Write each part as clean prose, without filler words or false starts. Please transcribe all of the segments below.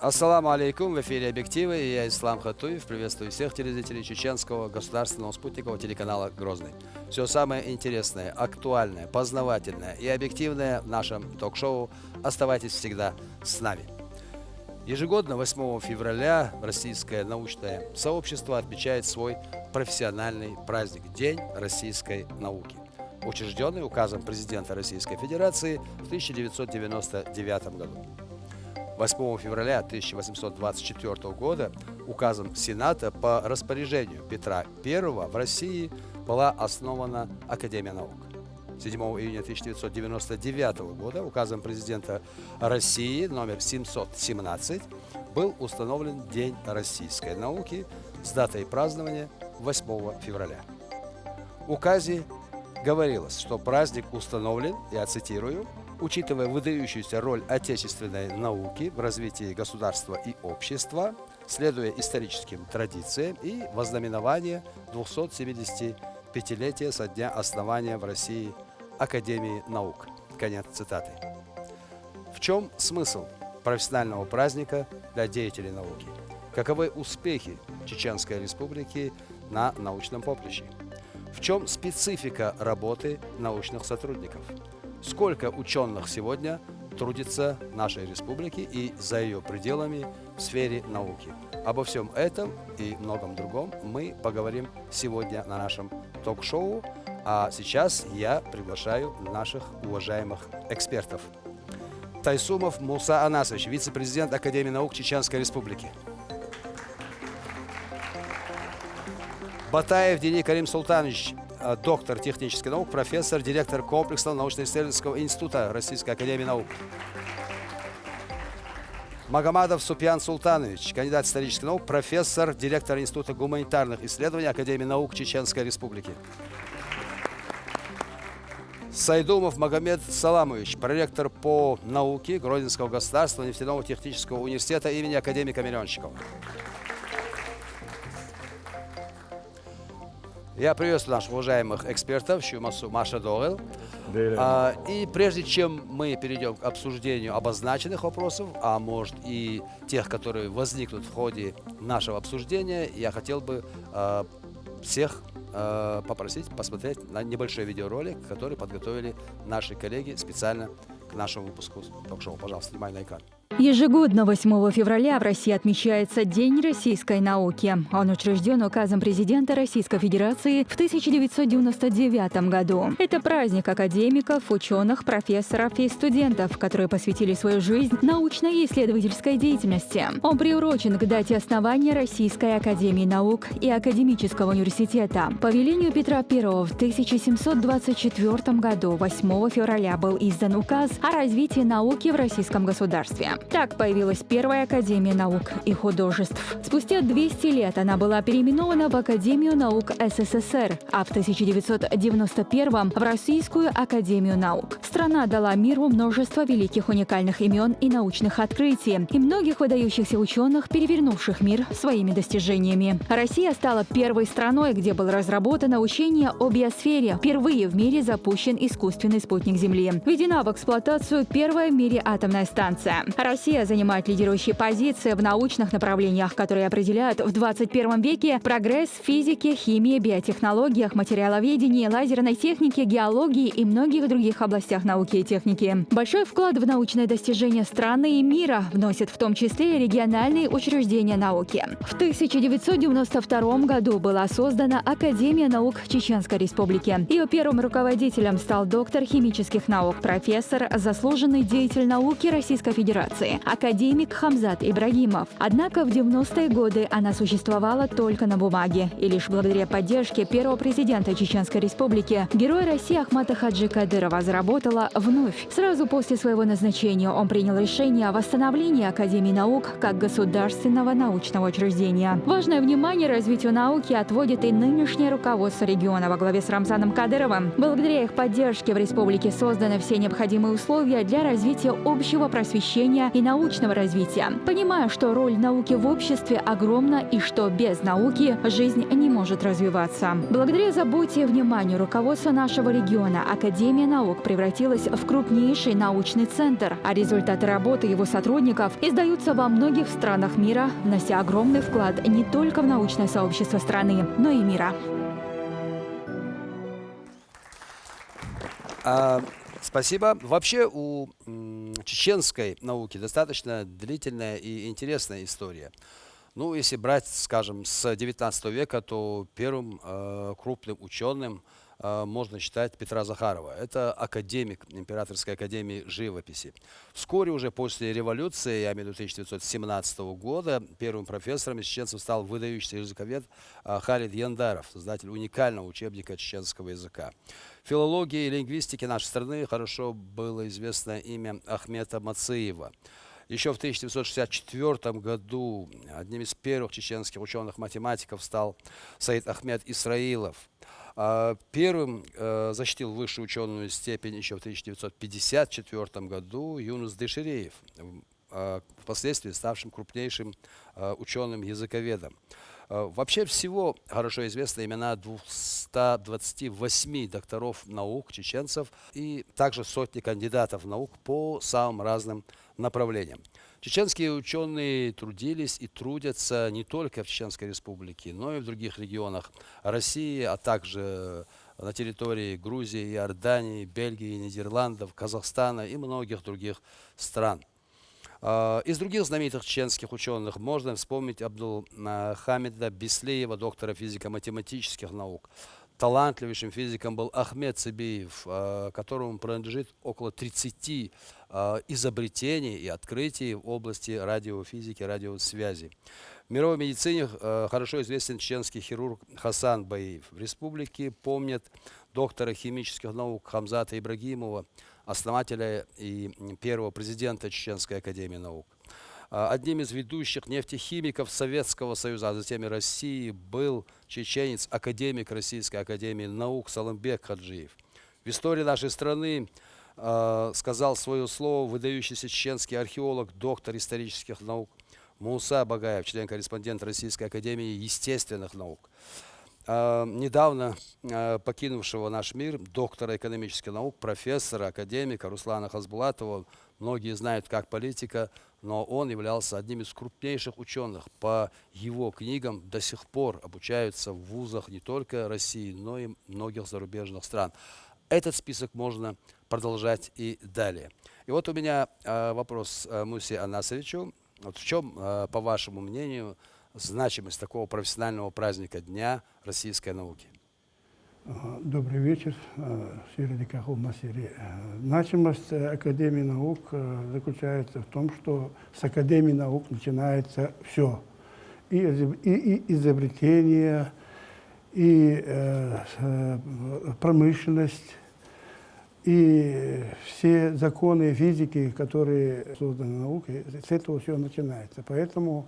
Ассаламу алейкум, в эфире «Объективы», и я Ислам Хатуев. Приветствую всех телезрителей чеченского государственного спутникового телеканала «Грозный». Все самое интересное, актуальное, познавательное и объективное в нашем ток-шоу. Оставайтесь всегда с нами. Ежегодно 8 февраля российское научное сообщество отмечает свой профессиональный праздник – День российской науки, учрежденный указом президента Российской Федерации в 1999 году. 8 февраля 1824 года указом Сената по распоряжению Петра I в России была основана Академия наук. 7 июня 1999 года указом президента России номер 717 был установлен День российской науки с датой празднования 8 февраля. В указе говорилось, что праздник установлен, я цитирую, учитывая выдающуюся роль отечественной науки в развитии государства и общества, следуя историческим традициям и вознаменование 275-летия со дня основания в России Академии наук. Конец цитаты. В чем смысл профессионального праздника для деятелей науки? Каковы успехи Чеченской Республики на научном поприще? В чем специфика работы научных сотрудников? Сколько ученых сегодня трудится в нашей республике и за ее пределами в сфере науки? Обо всем этом и многом другом мы поговорим сегодня на нашем ток-шоу. А сейчас я приглашаю наших уважаемых экспертов. Тайсумов Муса Анасович, вице-президент Академии наук Чеченской Республики. Батаев Дени Карим Султанович, доктор технических наук, профессор, директор комплексного научно-исследовательского института Российской Академии наук. Магомадов Супьян Султанович, кандидат исторических наук, профессор, директор Института гуманитарных исследований Академии наук Чеченской Республики. Сайдумов Магомед Саламович, проректор по науке Грозненского государственного нефтяного технического университета имени академика Мирончикова. Я приветствую наших уважаемых экспертов, Шумасу Маша Догел. И прежде чем мы перейдем к обсуждению обозначенных вопросов, а может и тех, которые возникнут в ходе нашего обсуждения, я хотел бы всех попросить посмотреть на небольшой видеоролик, который подготовили наши коллеги специально к нашему выпуску ток-шоу. Пожалуйста, внимание на экран. Ежегодно 8 февраля в России отмечается День российской науки. Он учрежден указом президента Российской Федерации в 1999 году. Это праздник академиков, ученых, профессоров и студентов, которые посвятили свою жизнь научной и исследовательской деятельности. Он приурочен к дате основания Российской Академии наук и Академического университета. По велению Петра I в 1724 году 8 февраля был издан указ о развитии науки в российском государстве. Так появилась первая Академия наук и художеств. Спустя 200 лет она была переименована в Академию наук СССР, а в 1991 в Российскую Академию наук. Страна дала миру множество великих уникальных имен и научных открытий, и многих выдающихся ученых, перевернувших мир своими достижениями. Россия стала первой страной, где было разработано учение о биосфере. Впервые в мире запущен искусственный спутник Земли. Введена в эксплуатацию первая в мире атомная станция. Россия занимает лидирующие позиции в научных направлениях, которые определяют в 21 веке прогресс в физике, химии, биотехнологиях, материаловедении, лазерной технике, геологии и многих других областях науки и техники. Большой вклад в научные достижения страны и мира вносят в том числе и региональные учреждения науки. В 1992 году была создана Академия наук Чеченской Республики. Ее первым руководителем стал доктор химических наук, профессор, заслуженный деятель науки Российской Федерации, академик Хамзат Ибрагимов. Однако в 90-е годы она существовала только на бумаге. И лишь благодаря поддержке первого президента Чеченской Республики, героя России Ахмата Хаджи Кадырова, заработала вновь. Сразу после своего назначения он принял решение о восстановлении Академии наук как государственного научного учреждения. Важное внимание развитию науки отводит и нынешнее руководство региона во главе с Рамзаном Кадыровым. Благодаря их поддержке в республике созданы все необходимые условия для развития общего просвещения развития и научного развития, понимая, что роль науки в обществе огромна и что без науки жизнь не может развиваться. Благодаря заботе и вниманию руководства нашего региона Академия наук превратилась в крупнейший научный центр, а результаты работы его сотрудников издаются во многих странах мира, внося огромный вклад не только в научное сообщество страны, но и мира. Спасибо. Вообще у чеченской науки достаточно длительная и интересная история. Ну, если брать, скажем, с 19 века, то первым крупным ученым можно считать Петра Захарова. Это академик Императорской академии живописи. Вскоре уже после революции, я имею в виду 1917 года, первым профессором из чеченцев стал выдающийся языковед Халид Яндаров, создатель уникального учебника чеченского языка. Филологии и лингвистики нашей страны хорошо было известно имя Ахмета Мациева. Еще в 1964 году одним из первых чеченских ученых-математиков стал Саид Ахмед Исраилов. Первым защитил высшую ученую степень еще в 1954 году Юнус Деширеев, впоследствии ставшим крупнейшим ученым-языковедом. Вообще всего хорошо известны имена 228 докторов наук чеченцев и также сотни кандидатов наук по самым разным направлениям. Чеченские ученые трудились и трудятся не только в Чеченской Республике, но и в других регионах России, а также на территории Грузии, Иордании, Бельгии, Нидерландов, Казахстана и многих других стран. Из других знаменитых чеченских ученых можно вспомнить Абдулхамида Беслеева, доктора физико-математических наук. Талантливейшим физиком был Ахмед Цыбиев, которому принадлежит около 30 изобретений и открытий в области радиофизики, радиосвязи. В мировой медицине хорошо известен чеченский хирург Хасан Баиев. В республике помнят доктора химических наук Хамзата Ибрагимова, основателя и первого президента Чеченской академии наук. Одним из ведущих нефтехимиков Советского Союза, а затем и России, был чеченец, академик Российской академии наук Салымбек Хаджиев. В истории нашей страны сказал свое слово выдающийся чеченский археолог, доктор исторических наук Муса Багаев, член-корреспондент Российской академии естественных наук. Недавно покинувшего наш мир доктора экономических наук, профессора, академика Руслана Хазбулатова, многие знают как политика, но он являлся одним из крупнейших ученых. По его книгам до сих пор обучаются в вузах не только России, но и многих зарубежных стран. Этот список можно продолжать и далее. И вот у меня вопрос Мусе Анасовичу. Вот в чем, по вашему мнению, значимость такого профессионального праздника Дня российской науки? Добрый вечер. Значимость Академии наук заключается в том, что с Академии наук начинается все. И изобретение, и промышленность, и все законы физики, которые созданы наукой, с этого все начинается. Поэтому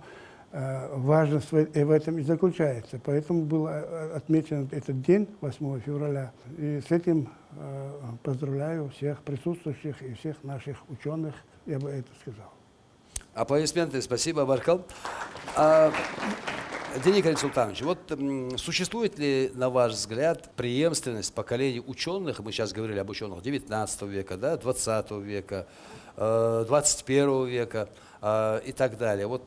важность в этом и заключается. Поэтому был отмечен этот день, 8 февраля. И с этим поздравляю всех присутствующих и всех наших ученых, я бы это сказал. Аплодисменты, спасибо, Баркал. Денис Султанович, вот существует ли, на ваш взгляд, преемственность поколений ученых, мы сейчас говорили об ученых 19 века, да, 20 века, 21 века и так далее. Вот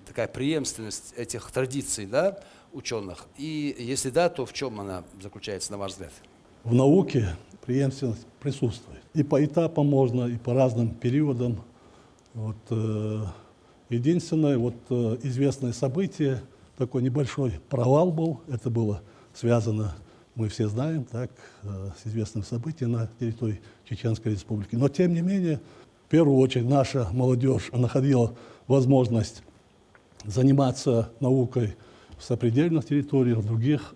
такая преемственность этих традиций, да, ученых. И если да, то в чем она заключается, на ваш взгляд? В науке преемственность присутствует. И по этапам можно, и по разным периодам. Вот, единственное, вот, известное событие, такой небольшой провал был, это было связано, мы все знаем, так, с известным событием на территории Чеченской Республики. Но, тем не менее, в первую очередь наша молодежь находила возможность заниматься наукой в сопредельных территориях, в других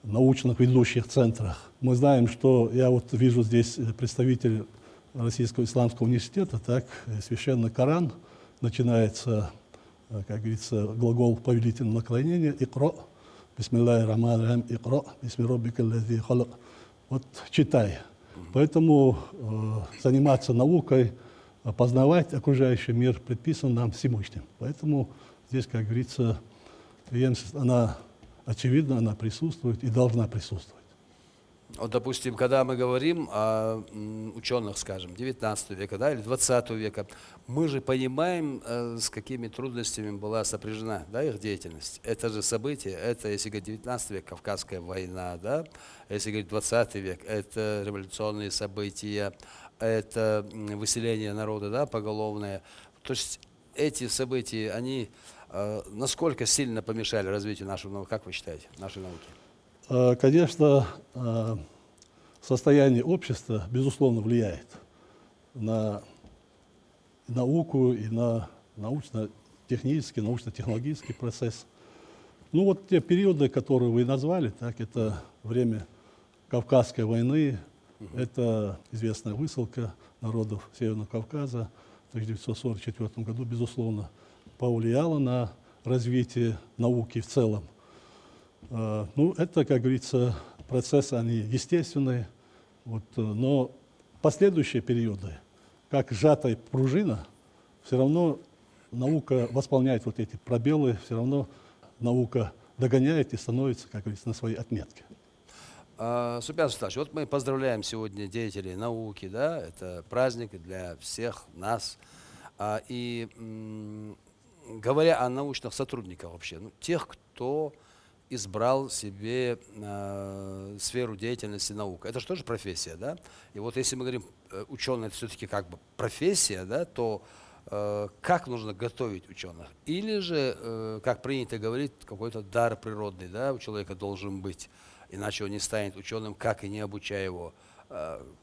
научных ведущих центрах. Мы знаем, что, я вот вижу здесь представитель Российского исламского университета, так, священный Коран, начинается, как говорится, глагол повелительного наклонения «Икро», «Бисмиллахи рахмани рахим», «Икро», «Бисми роббика лази халак». Вот читай. Поэтому заниматься наукой познавать окружающий мир предписан нам Всевышним. Поэтому здесь, как говорится, преемственность, она очевидна, она присутствует и должна присутствовать. Вот, допустим, когда мы говорим о ученых, скажем, 19 века, да, или 20 века, мы же понимаем, с какими трудностями была сопряжена, да, их деятельность. Это же событие, это, если говорить 19 век, Кавказская война, да, если говорить 20 век, это революционные события, это выселение народа, да, поголовное. То есть эти события, они насколько сильно помешали развитию нашей науки, как вы считаете, нашей науки? Конечно, состояние общества, безусловно, влияет на науку и на научно-технический, научно-технологический процесс. Ну вот те периоды, которые вы назвали, так, это время Кавказской войны, это известная высылка народов Северного Кавказа в 1944 году, безусловно, повлияла на развитие науки в целом. Ну, это, как говорится, процессы, они естественные, вот, но последующие периоды, как сжатая пружина, все равно наука восполняет вот эти пробелы, все равно наука догоняет и становится, как говорится, на своей отметке. Супян Султанович, вот мы поздравляем сегодня деятелей науки, да, это праздник для всех нас. И говоря о научных сотрудниках вообще, ну, тех, кто избрал себе сферу деятельности наука. Это же тоже профессия, да? И вот если мы говорим, ученый это все-таки как бы профессия, да, то как нужно готовить ученых? Или же, как принято говорить, какой-то дар природный, да, у человека должен быть, иначе он не станет ученым, как и не обучая его.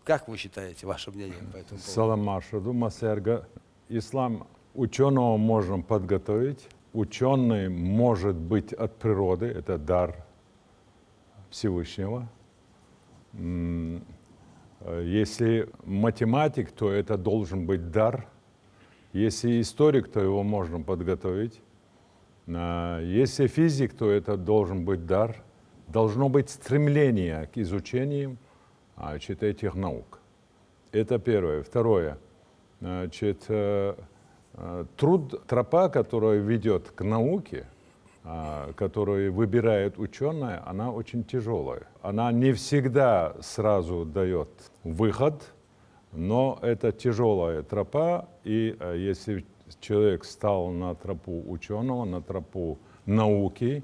Как вы считаете, ваше мнение по этому поводу? Саламашу, Думасерга, ислам ученого можно подготовить. Ученый может быть от природы, это дар Всевышнего. Если математик, то это должен быть дар. Если историк, то его можно подготовить. Если физик, то это должен быть дар. Должно быть стремление к изучению этих наук. Это первое. Второе. Труд, тропа, которая ведет к науке, которую выбирает ученые, она очень тяжелая. Она не всегда сразу дает выход, но это тяжелая тропа, и если человек стал на тропу ученого, на тропу науки,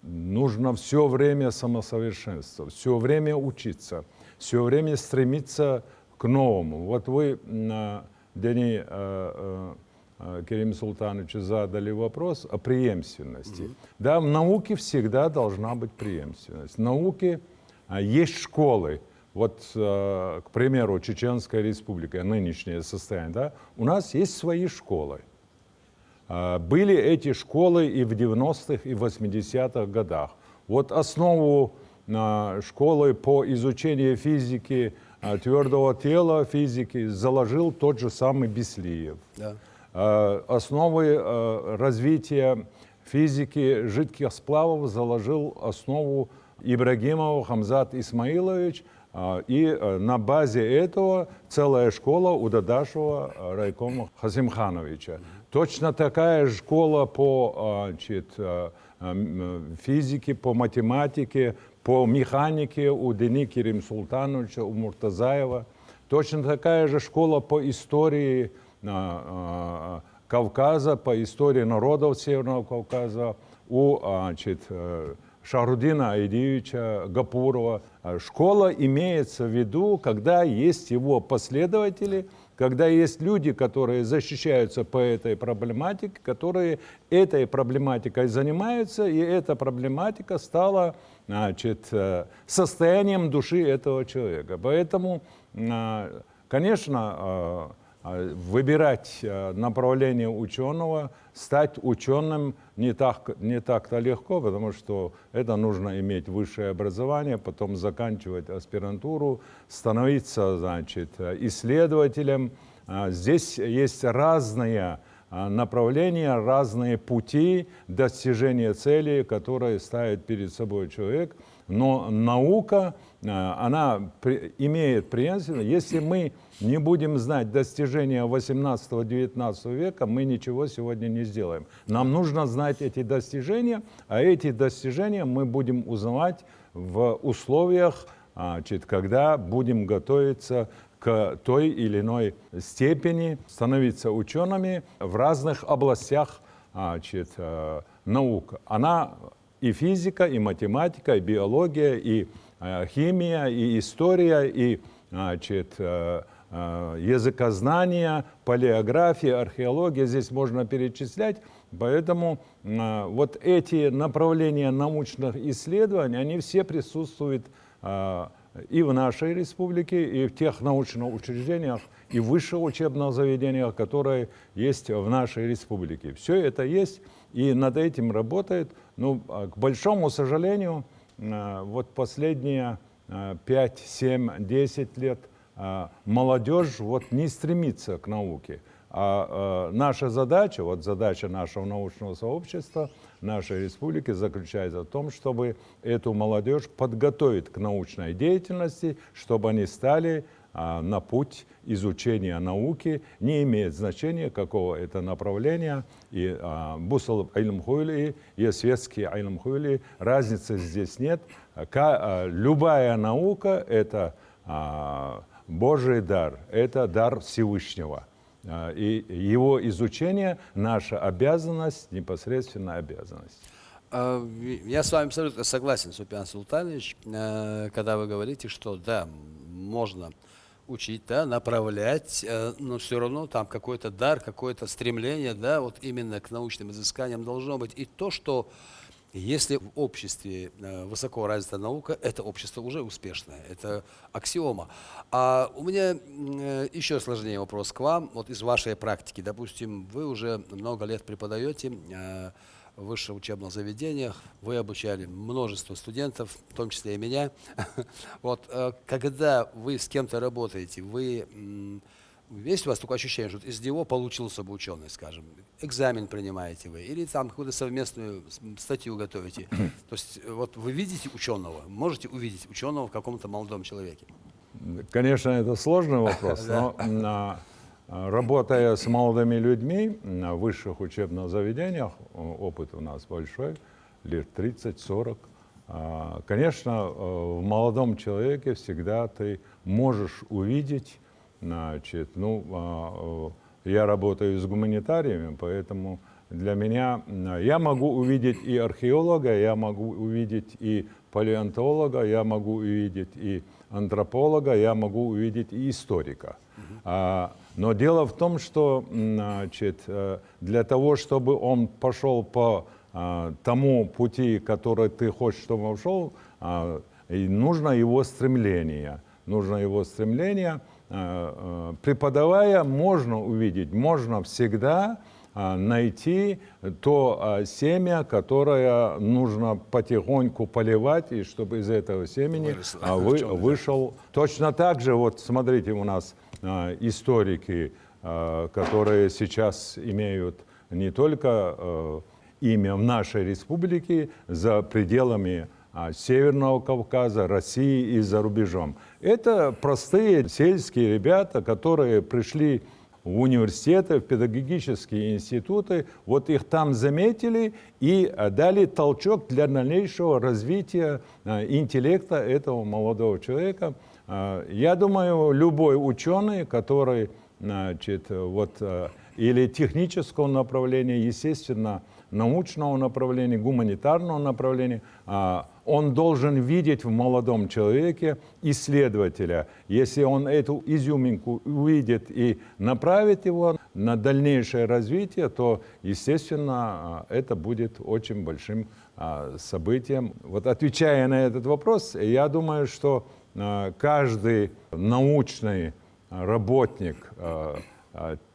нужно все время самосовершенствовать, все время учиться, все время стремиться к новому. Вот вы, Дени Керим Султанович, задали вопрос о преемственности. Да, в науке всегда должна быть преемственность. В науке есть школы. Вот, к примеру, Чеченская республика, нынешнее состояние, да, у нас есть свои школы. Были эти школы и в 90-х, и в 80-х годах. Вот основу школы по изучению физики, твердого тела, физики заложил тот же самый Беслиев. Да. Основы развития физики жидких сплавов заложил основу Ибрагимов Хамзат Исмаилович. И на базе этого целая школа у Дадашева Райкома Хасимхановича. Точно такая школа по физике, по математике, по механике у Дени Керим Султановича, у Муртазаева. Точно такая же школа по истории Кавказа, по истории народов Северного Кавказа у Шахрудина Айдиевича Гапурова. Школа имеется в виду, когда есть его последователи, когда есть люди, которые защищаются по этой проблематике, которые этой проблематикой занимаются, и эта проблематика стала, состоянием души этого человека. Поэтому, конечно, выбирать направление ученого, стать ученым не так-то легко, потому что это нужно иметь высшее образование, потом заканчивать аспирантуру, становиться, исследователем. Здесь есть разные направления, разные пути достижения цели, которые ставит перед собой человек. Но наука она имеет преемственность. Если мы не будем знать достижения 18-19 века, мы ничего сегодня не сделаем. Нам нужно знать эти достижения, а эти достижения мы будем узнавать в условиях, когда будем готовиться к той или иной степени, становиться учеными в разных областях наук. Она и физика, и математика, и биология, и химия, и история, и языкознание, палеография, археология. Здесь можно перечислять. Поэтому вот эти направления научных исследований, они все присутствуют и в нашей республике, и в тех научных учреждениях, и высших учебных заведениях, которые есть в нашей республике. Все это есть, и над этим работает. Ну, к большому сожалению, вот последние 5, 7, 10 лет молодежь вот не стремится к науке. А наша задача, вот задача нашего научного сообщества, нашей республики заключается в том, чтобы эту молодежь подготовить к научной деятельности, чтобы они стали на путь изучения науки, не имеет значения, какого это направления, и бусал айлм-хуйли, и светский айлм-хуйли, разницы здесь нет. Любая наука – это Божий дар, это дар Всевышнего. И его изучение – наша обязанность, непосредственная обязанность. Я с вами абсолютно согласен, Супян Султанович, когда вы говорите, что да, можно учить, да, направлять, но все равно там какой-то дар, какое-то стремление, да, вот именно к научным изысканиям должно быть. И то, что если в обществе высоко развита наука, это общество уже успешное, это аксиома. А у меня еще сложнее вопрос к вам, вот из вашей практики. Допустим, вы уже много лет преподаете в высших учебных заведениях, вы обучали множество студентов, в том числе и меня. Вот, когда вы с кем-то работаете, есть у вас такое ощущение, что из него получился бы ученый, скажем, экзамен принимаете вы, или там какую-то совместную статью готовите. То есть вот вы видите ученого, можете увидеть ученого в каком-то молодом человеке? Конечно, это сложный вопрос, но работая с молодыми людьми в высших учебных заведениях, опыт у нас большой, лет 30-40, конечно, в молодом человеке всегда ты можешь увидеть. Значит, я работаю с гуманитариями, поэтому для меня, я могу увидеть и археолога, я могу увидеть и палеонтолога, я могу увидеть и антрополога, я могу увидеть и историка. Но дело в том, что, значит, для того, чтобы он пошел по тому пути, который ты хочешь, чтобы он шел, нужно его стремление. Преподавая, можно увидеть, можно всегда найти то семя, которое нужно потихоньку поливать, и чтобы из этого семени вышел. Точно так же, вот смотрите, у нас историки, которые сейчас имеют не только имя в нашей республике, за пределами Северного Кавказа, России и за рубежом. Это простые сельские ребята, которые пришли в университеты, в педагогические институты, вот их там заметили и дали толчок для дальнейшего развития интеллекта этого молодого человека. Я думаю, любой ученый, который, значит, вот, или технического направления, естественно, научного направления, гуманитарного направления, он должен видеть в молодом человеке исследователя. Если он эту изюминку увидит и направит его на дальнейшее развитие, то, естественно, это будет очень большим событием. Вот отвечая на этот вопрос, я думаю, что каждый научный работник,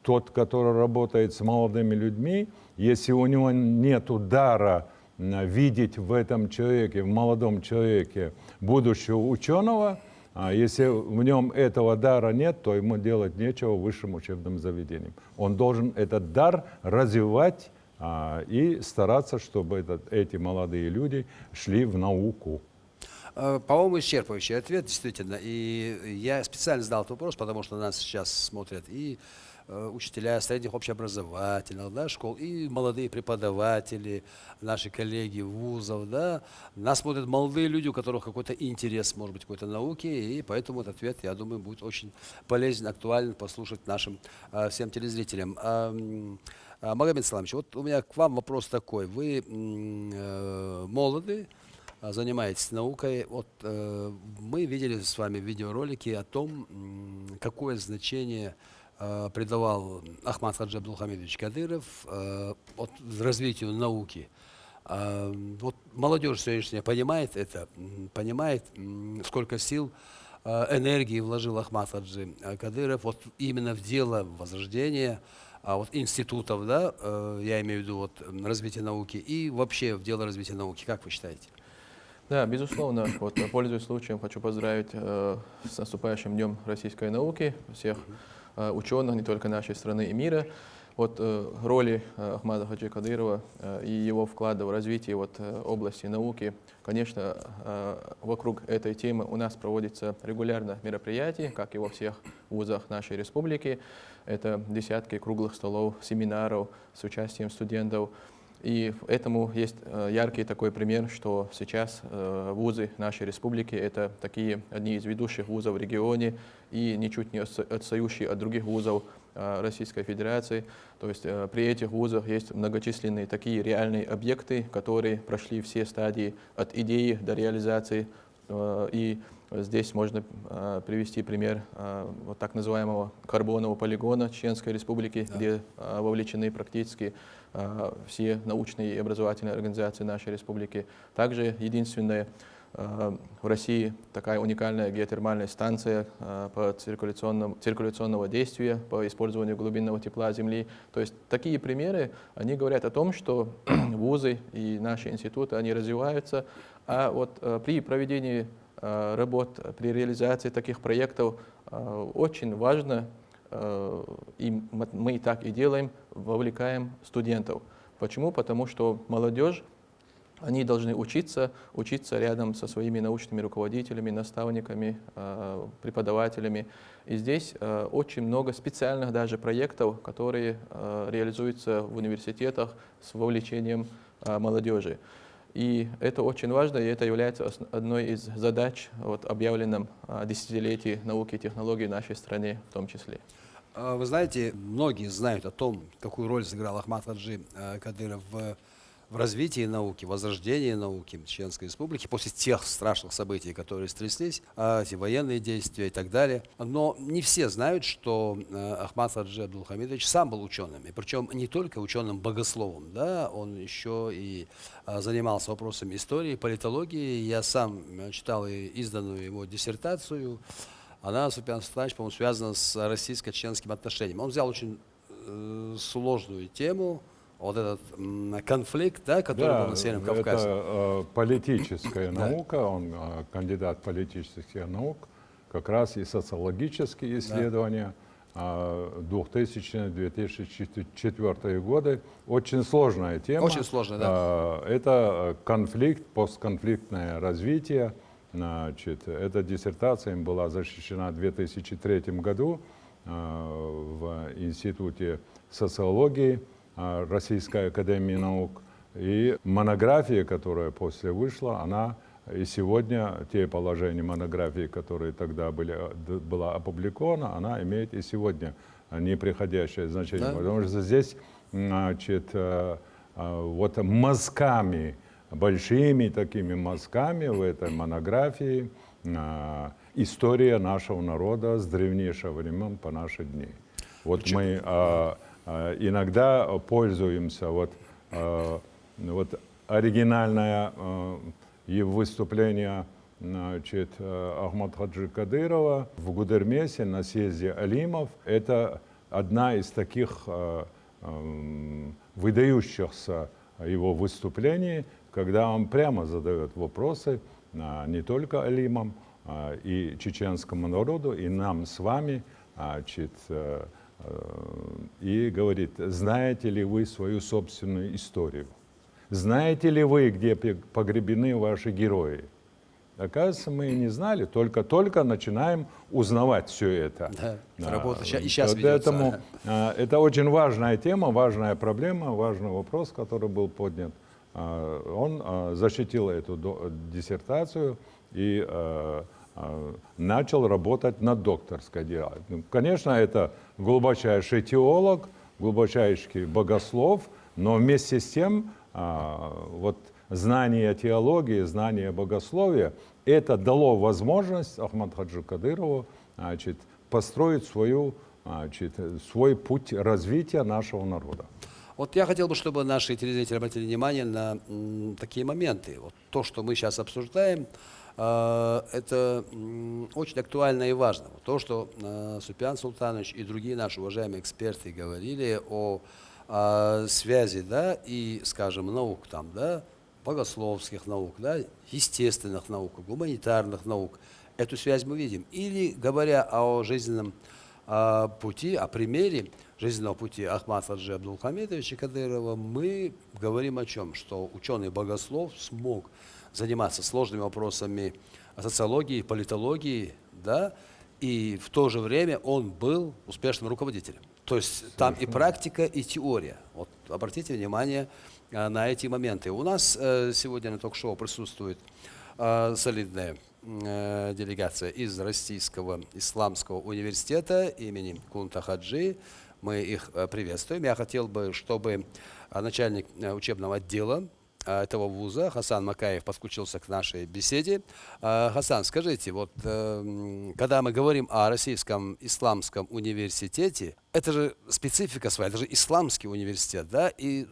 тот, который работает с молодыми людьми, если у него нет дара видеть в этом человеке, в молодом человеке будущего ученого, если в нем этого дара нет, то ему делать нечего в высшем учебном заведении. Он должен этот дар развивать и стараться, чтобы эти молодые люди шли в науку. По-моему, исчерпывающий ответ, действительно. И я специально задал этот вопрос, потому что нас сейчас смотрят и учителя средних общеобразовательных, да, школ, и молодые преподаватели, наши коллеги вузов, да. Нас смотрят молодые люди, у которых какой-то интерес, может быть, какой-то науке, и поэтому этот ответ, я думаю, будет очень полезен, актуален послушать нашим всем телезрителям. Магомед Исламович, вот у меня к вам вопрос такой. Вы молоды, занимаетесь наукой. Вот мы видели с вами видеоролики о том, какое значение придавал Ахмад Хаджи Абдулхамидович Кадыров от развитию науки. Вот молодежь сегодняшняя понимает это, понимает, сколько сил, энергии вложил Ахмад Хаджи Кадыров вот именно в дело возрождения вот институтов, да, я имею в виду вот развития науки и вообще в дело развития науки. Как вы считаете? Да, безусловно. Вот, пользуясь случаем, хочу поздравить с наступающим Днем российской науки всех ученых не только нашей страны и мира. Вот роли Ахмада Хаджи Кадырова и его вклада в развитие вот, области науки, конечно, вокруг этой темы у нас проводится регулярно мероприятия, как и во всех вузах нашей республики. Это десятки круглых столов, семинаров с участием студентов. И этому есть яркий такой пример, что сейчас вузы нашей республики — это такие одни из ведущих вузов в регионе и ничуть не отстающие от других вузов Российской Федерации. То есть при этих вузах есть многочисленные такие реальные объекты, которые прошли все стадии от идеи до реализации. И здесь можно привести пример вот так называемого карбонового полигона Чеченской Республики, где вовлечены практически все научные и образовательные организации нашей республики. Также единственная в России такая уникальная геотермальная станция по циркуляционного действия, по использованию глубинного тепла Земли. То есть такие примеры, они говорят о том, что вузы и наши институты, они развиваются, а вот при проведении работ, при реализации таких проектов очень важно, и мы так и делаем, вовлекаем студентов. Почему? Потому что молодежь, они должны учиться рядом со своими научными руководителями, наставниками, преподавателями. И здесь очень много специальных даже проектов, которые реализуются в университетах с вовлечением молодежи. И это очень важно, и это является одной из задач в объявленном десятилетии науки и технологий в нашей стране в том числе. Вы знаете, многие знают о том, какую роль сыграл Ахмад Хаджи Кадыров в развитии науки, возрождении науки Чеченской Республики после тех страшных событий, которые стряслись, эти военные действия и так далее. Но не все знают, что Ахмад Хаджи Абдулхамидович сам был ученым. И причем не только ученым-богословом, да, он еще и занимался вопросами истории, политологии. Я сам читал и изданную его диссертацию. Она, Супян Султанович, по-моему, связана с российско-чеченскими отношениями. Он взял очень сложную тему, вот этот конфликт, да, который был на Северном Кавказе. Это политическая наука, он кандидат политических наук, как раз и социологические исследования 2000-2004 годы. Очень сложная тема. Очень сложная, да. Это конфликт, постконфликтное развитие. Значит, эта диссертация им была защищена в 2003 году в Институте социологии Российской академии наук. И монография, которая после вышла, она и сегодня, те положения монографии, которые тогда была опубликована, она имеет и сегодня неприходящее значение. Да? Потому что здесь, значит, вот мазками, большими такими мазками в этой монографии история нашего народа с древнейших времен по наши дни. Вот почему? Мы иногда пользуемся вот оригинальное выступление, значит, Ахмад Хаджи Кадырова в Гудермесе на съезде алимов. Это одна из таких выдающихся его выступлений, когда он прямо задает вопросы не только алимам, и чеченскому народу, и нам с вами, значит, и говорит: знаете ли вы свою собственную историю? Знаете ли вы, где погребены ваши герои? Оказывается, мы не знали, только начинаем узнавать все это. Да, работа и сейчас ведется. Поэтому это очень важная тема, важная проблема, важный вопрос, который был поднят. Он защитил эту диссертацию и начал работать над докторской диагнозом. Конечно, это глубочайший теолог, глубочайший богослов, но вместе с тем вот знание теологии, знание богословия, это дало возможность Ахмадхаджи Кадырову построить свой путь развития нашего народа. Вот я хотел бы, чтобы наши телезрители обратили внимание на такие моменты. Вот то, что мы сейчас обсуждаем, это очень актуально и важно. Вот то, что Супян Султанович и другие наши уважаемые эксперты говорили о связи, да, и, скажем, наук там, да, богословских наук, да, естественных наук, гуманитарных наук. Эту связь мы видим. Или, говоря о жизненном пути, о примере жизненного пути Ахмад-Хаджи Абдулхамидовича Кадырова, мы говорим о чем? Что ученый-богослов смог заниматься сложными вопросами социологии, политологии, да, и в то же время он был успешным руководителем. То есть там и практика, и теория. Вот обратите внимание на эти моменты. У нас сегодня на ток-шоу присутствует солидная делегация из Российского исламского университета имени Кунта Хаджи. Мы их приветствуем. Я хотел бы, чтобы начальник учебного отдела этого вуза Хасан Макаев подключился к нашей беседе. Хасан, скажите, вот когда мы говорим о Российском исламском университете, это же специфика своя, это же исламский университет, да, и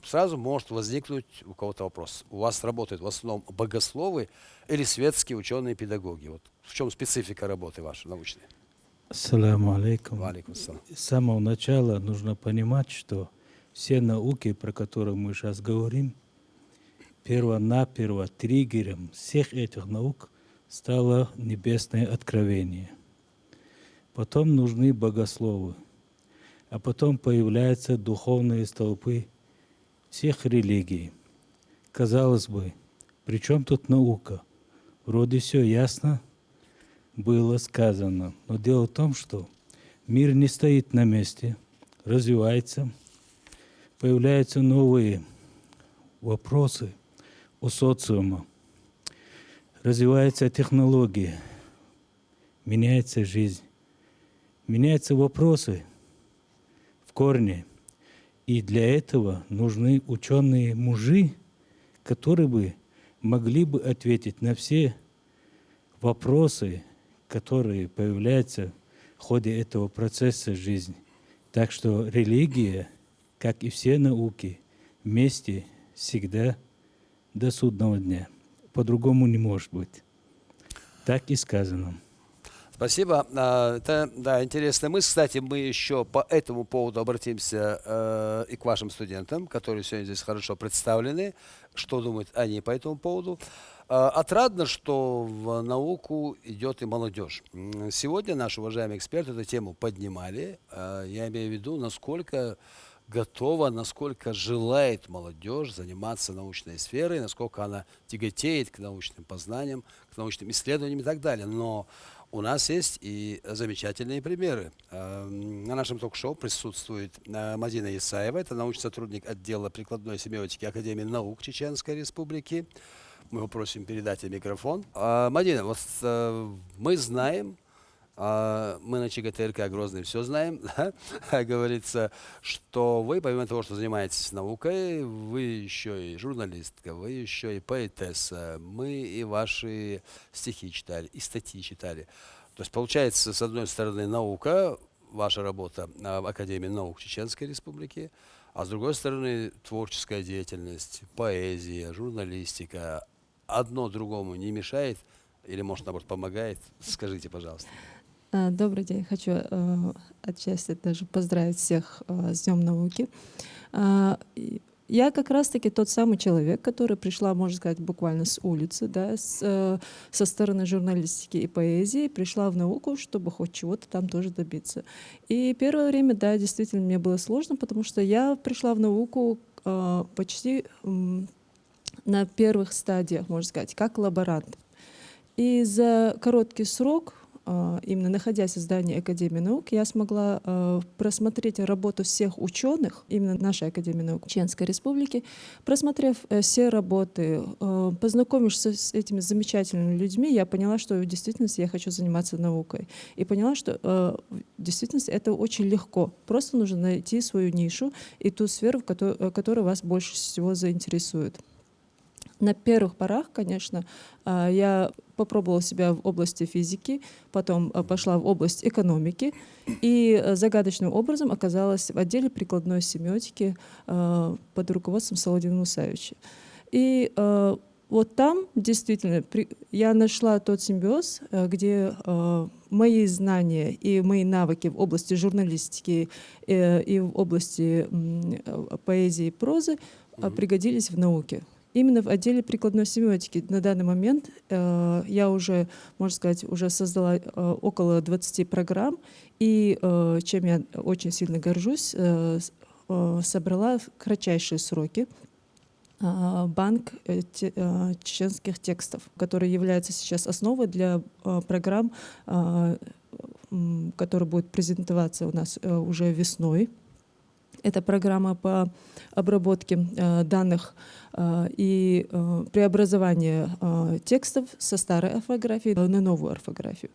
сразу может возникнуть у кого-то вопрос. У вас работают в основном богословы или светские ученые педагоги? Вот в чем специфика работы вашей научной? Ассаламу алейкум. Валейкум ассалам. С самого начала нужно понимать, что все науки, про которые мы сейчас говорим, перво-наперво триггером всех этих наук стало небесное откровение. Потом нужны богословы, а потом появляются духовные столпы всех религий. Казалось бы, при чем тут наука? Вроде все ясно было сказано. Но дело в том, что мир не стоит на месте, развивается, появляются новые вопросы у социума, развивается технология, меняется жизнь, меняются вопросы в корне. И для этого нужны ученые-мужи, которые бы могли бы ответить на все вопросы, которые появляются в ходе этого процесса жизни. Так что религия, как и все науки, вместе всегда до судного дня. По-другому не может быть. Так и сказано. Спасибо. Это, да, интересная мысль. Кстати, мы еще по этому поводу обратимся и к вашим студентам, которые сегодня здесь хорошо представлены. Что думают они по этому поводу? Отрадно, что в науку идет и молодежь. Сегодня наши уважаемые эксперты эту тему поднимали. Я имею в виду, насколько готова, насколько желает молодежь заниматься научной сферой, насколько она тяготеет к научным познаниям, к научным исследованиям и так далее. Но у нас есть и замечательные примеры. На нашем ток-шоу присутствует Мадина Исаева, это научный сотрудник отдела прикладной семиотики Академии наук Чеченской Республики. Мы попросим передать ей микрофон. Мадина, вот мы знаем, мы на ЧГТРК Грозный все знаем, да? Говорится, что вы, помимо того, что занимаетесь наукой, вы еще и журналистка, вы еще и поэтесса, мы и ваши стихи читали, и статьи читали. То есть, получается, с одной стороны, наука, ваша работа в Академии наук Чеченской Республики, а с другой стороны, творческая деятельность, поэзия, журналистика. Одно другому не мешает или, может, наоборот, помогает? Скажите, пожалуйста. Добрый день. Хочу отчасти даже поздравить всех с Днем науки. Я как раз-таки тот самый человек, который пришла, можно сказать, буквально с улицы, да, со стороны журналистики и поэзии, пришла в науку, чтобы хоть чего-то там тоже добиться. И первое время, да, действительно, мне было сложно, потому что я пришла в науку почти на первых стадиях, можно сказать, как лаборант. И за короткий срок, именно находясь в здании Академии наук, я смогла просмотреть работу всех ученых, именно нашей Академии наук Чеченской Республики, просмотрев все работы, познакомившись с этими замечательными людьми, я поняла, что в действительности я хочу заниматься наукой. И поняла, что в действительности это очень легко. Просто нужно найти свою нишу и ту сферу, которая вас больше всего заинтересует. На первых порах, конечно, я попробовала себя в области физики, потом пошла в область экономики и загадочным образом оказалась в отделе прикладной семиотики под руководством Саладина Мусаевича. И вот там действительно я нашла тот симбиоз, где мои знания и мои навыки в области журналистики и в области поэзии и прозы пригодились в науке. Именно в отделе прикладной семиотики на данный момент я уже, можно сказать, уже создала около 20 программ, и чем я очень сильно горжусь, собрала в кратчайшие сроки банк чеченских текстов, который является сейчас основой для программ, которые будут презентоваться у нас уже весной. Это программа по обработке данных и преобразованию текстов со старой орфографии на новую орфографию.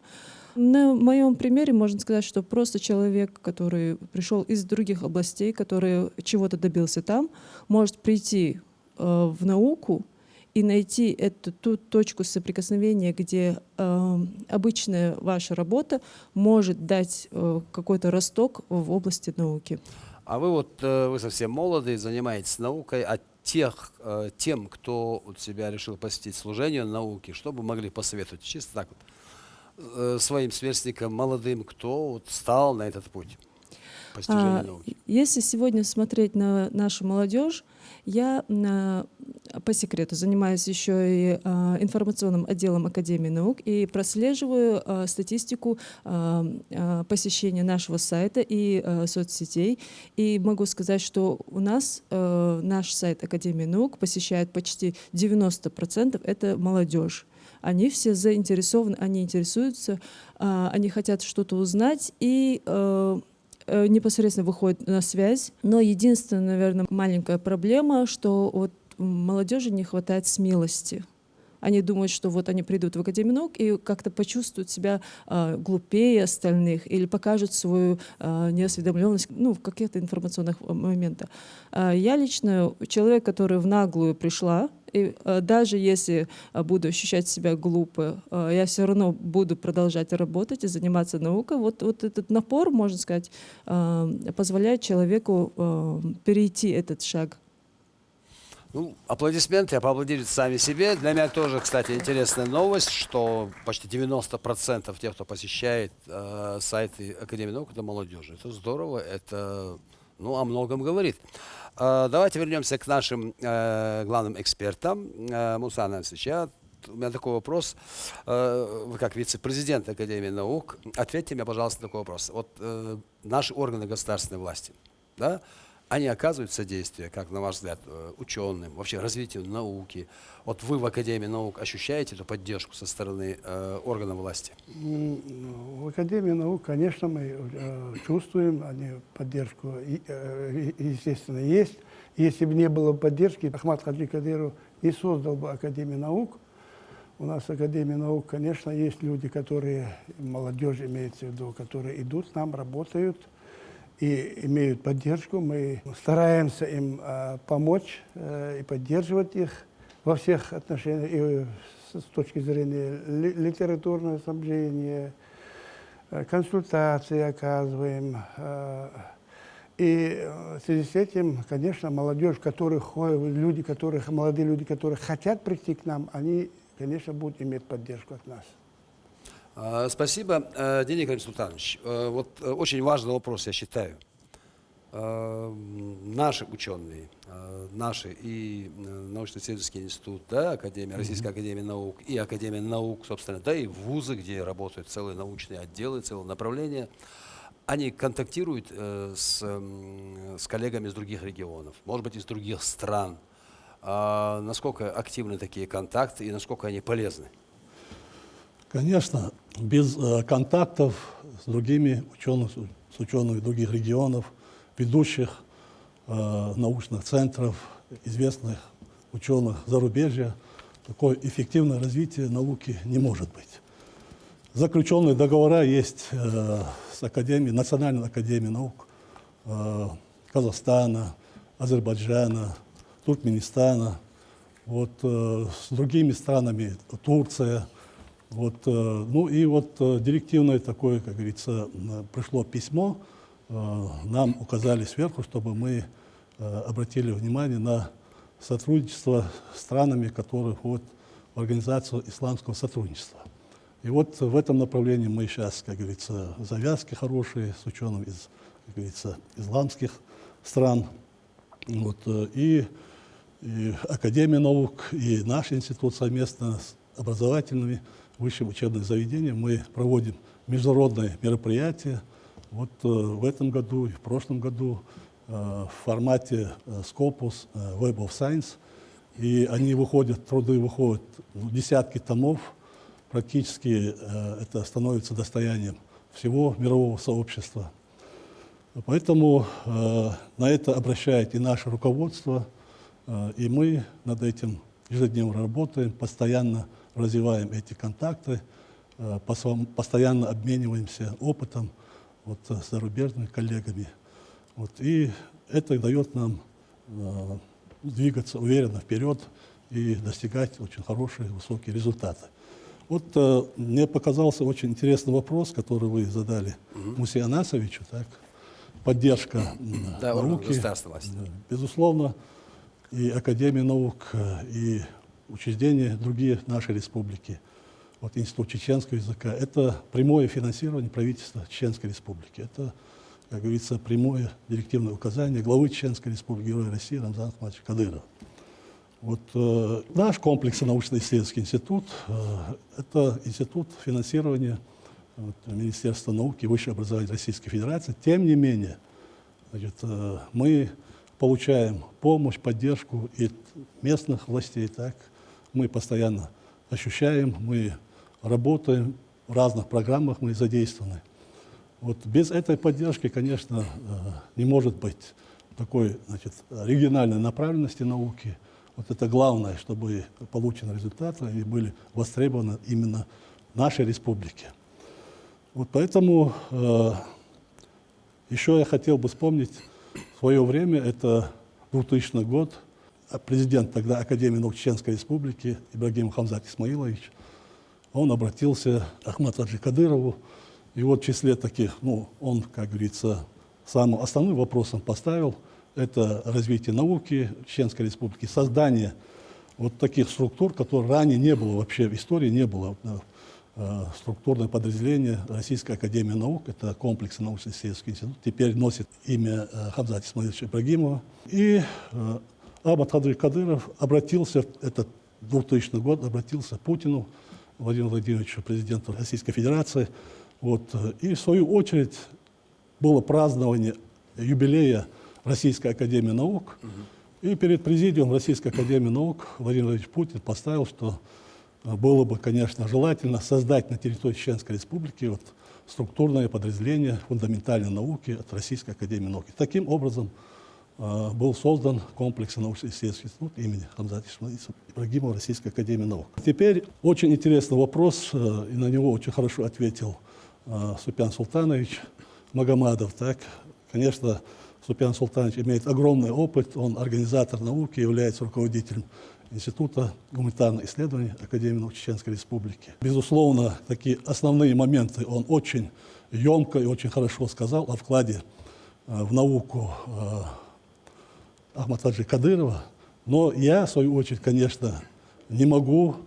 На моем примере можно сказать, что просто человек, который пришел из других областей, который чего-то добился там, может прийти в науку и найти ту точку соприкосновения, где обычная ваша работа может дать какой-то росток в области науки. А вы совсем молоды, занимаетесь наукой, а тем, кто себя решил посвятить служению науке, что бы могли посоветовать чисто так вот своим сверстникам, молодым, кто стал на этот путь постижения науки? Если сегодня смотреть на нашу молодежь, я по секрету занимаюсь еще и информационным отделом Академии наук и прослеживаю статистику посещения нашего сайта и соцсетей. И могу сказать, что у нас наш сайт Академии наук посещает почти 90% это молодежь. Они все заинтересованы, они интересуются, они хотят что-то узнать и непосредственно выходят на связь. Но единственная, наверное, маленькая проблема, что вот молодежи не хватает смелости. Они думают, что вот они придут в Академию наук и как-то почувствуют себя глупее остальных или покажут свою неосведомленность в каких-то информационных моментах. Я лично человек, который в наглую пришла, и даже если буду ощущать себя глупо, я все равно буду продолжать работать и заниматься наукой. Вот этот напор, можно сказать, позволяет человеку перейти этот шаг. Аплодисменты, поаплодируйте сами себе. Для меня тоже, кстати, интересная новость, что почти 90% тех, кто посещает сайты Академии наук, это молодежь. Это здорово, это о многом говорит. Давайте вернемся к нашим главным экспертам. Муса Анансович, у меня такой вопрос. Вы как вице-президент Академии наук, ответьте мне, пожалуйста, на такой вопрос. Вот наши органы государственной власти, да, они оказывают содействие, как на ваш взгляд, ученым, вообще развитию науки. Вот вы в Академии наук ощущаете эту поддержку со стороны органов власти? В Академии наук, конечно, мы чувствуем поддержку, естественно, есть. Если бы не было поддержки, Ахмад Хаджи Кадыров не создал бы Академию наук. У нас в Академии наук, конечно, есть люди, которые, молодежь имеется в виду, которые идут к нам, работают и имеют поддержку. Мы стараемся им помочь и поддерживать их во всех отношениях, и с точки зрения литературного снабжения, консультации оказываем. И в связи с этим, конечно, молодежь, молодые люди, которые хотят прийти к нам, они, конечно, будут иметь поддержку от нас. Спасибо, Денис Николаевич Султанович. Вот очень важный вопрос, я считаю. Наши ученые, наши и научно-исследовательский институт, да, Академия, Российская академия наук и Академия наук, собственно, да, и вузы, где работают целые научные отделы, целые направления, они контактируют с коллегами из других регионов, может быть, из других стран. Насколько активны такие контакты и насколько они полезны? Конечно, без контактов с другими учеными, с учеными других регионов, ведущих научных центров, известных ученых зарубежья, такое эффективное развитие науки не может быть. Заключенные договора есть с Национальной академией наук Казахстана, Азербайджана, Туркменистана, вот, с другими странами, Турция. Вот, ну и вот директивное такое, как говорится, пришло письмо, нам указали сверху, чтобы мы обратили внимание на сотрудничество с странами, которые входят в Организацию исламского сотрудничества. И вот в этом направлении мы сейчас, как говорится, завязки хорошие с учеными из, как говорится, исламских стран. Вот, и Академия наук, и наш институт совместно с образовательными высшими учебными заведениями мы проводим международные мероприятия. Вот в этом году и в прошлом году в формате Scopus Web of Science. И они выходят, труды выходят в десятки томов. Практически это становится достоянием всего мирового сообщества. Поэтому на это обращает и наше руководство, и мы над этим ежедневно работаем, постоянно развиваем эти контакты, постоянно обмениваемся опытом вот, с зарубежными коллегами. Вот, и это дает нам двигаться уверенно вперед и достигать очень хорошие, высокие результаты. Вот мне показался очень интересный вопрос, который вы задали Мусе Анасовичу, так? Поддержка науки. Государственной власти. Безусловно, и Академия наук, и учреждения другие нашей республики, вот Институт чеченского языка, это прямое финансирование правительства Чеченской республики. Это, как говорится, прямое директивное указание главы Чеченской республики, Героя России Рамзана Ахматовича Кадырова. Вот, наш комплекс научно-исследовательский институт – это институт финансирования Министерства науки и высшего образования Российской Федерации. Тем не менее, значит, мы получаем помощь, поддержку и местных властей. Так, мы постоянно ощущаем, мы работаем, в разных программах мы задействованы. Вот без этой поддержки, конечно, не может быть такой, значит, региональной направленности науки. Вот это главное, чтобы получены результаты и были востребованы именно в нашей республике. Вот поэтому еще я хотел бы вспомнить в свое время, это 2000 год, президент тогда Академии наук Чеченской республики Ибрагим Хамзат Исмаилович, он обратился к Ахмату Хаджи Кадырову, и вот в числе таких, ну, он, как говорится, самым основным вопросом поставил это развитие науки в Чеченской республике, создание вот таких структур, которые ранее не было вообще в истории, не было. Структурное подразделение Российской академии наук, это комплекс научно-исследовательский институт, теперь носит имя Хамзата Исмаиловича Ибрагимова. И Ахмат Хаджи Кадыров обратился, это 2000 год, обратился к Путину, Владимиру Владимировичу, президенту Российской Федерации. Вот, и в свою очередь было празднование юбилея Российской академии наук. И перед президиумом Российской академии наук Владимир Владимирович Путин поставил, что было бы, конечно, желательно создать на территории Чеченской республики вот структурное подразделение фундаментальной науки от Российской академии наук. И таким образом был создан комплекс научно-исследовательский институт имени Хамзата Ибрагимова Российской академии наук. Теперь очень интересный вопрос, и на него очень хорошо ответил Супян Султанович Магомадов. Так, конечно, Супян Султанович имеет огромный опыт, он организатор науки, является руководителем Института гуманитарных исследований Академии наук Чеченской республики. Безусловно, такие основные моменты он очень емко и очень хорошо сказал о вкладе в науку Ахмата Хаджи Кадырова. Но я, в свою очередь, конечно, не могу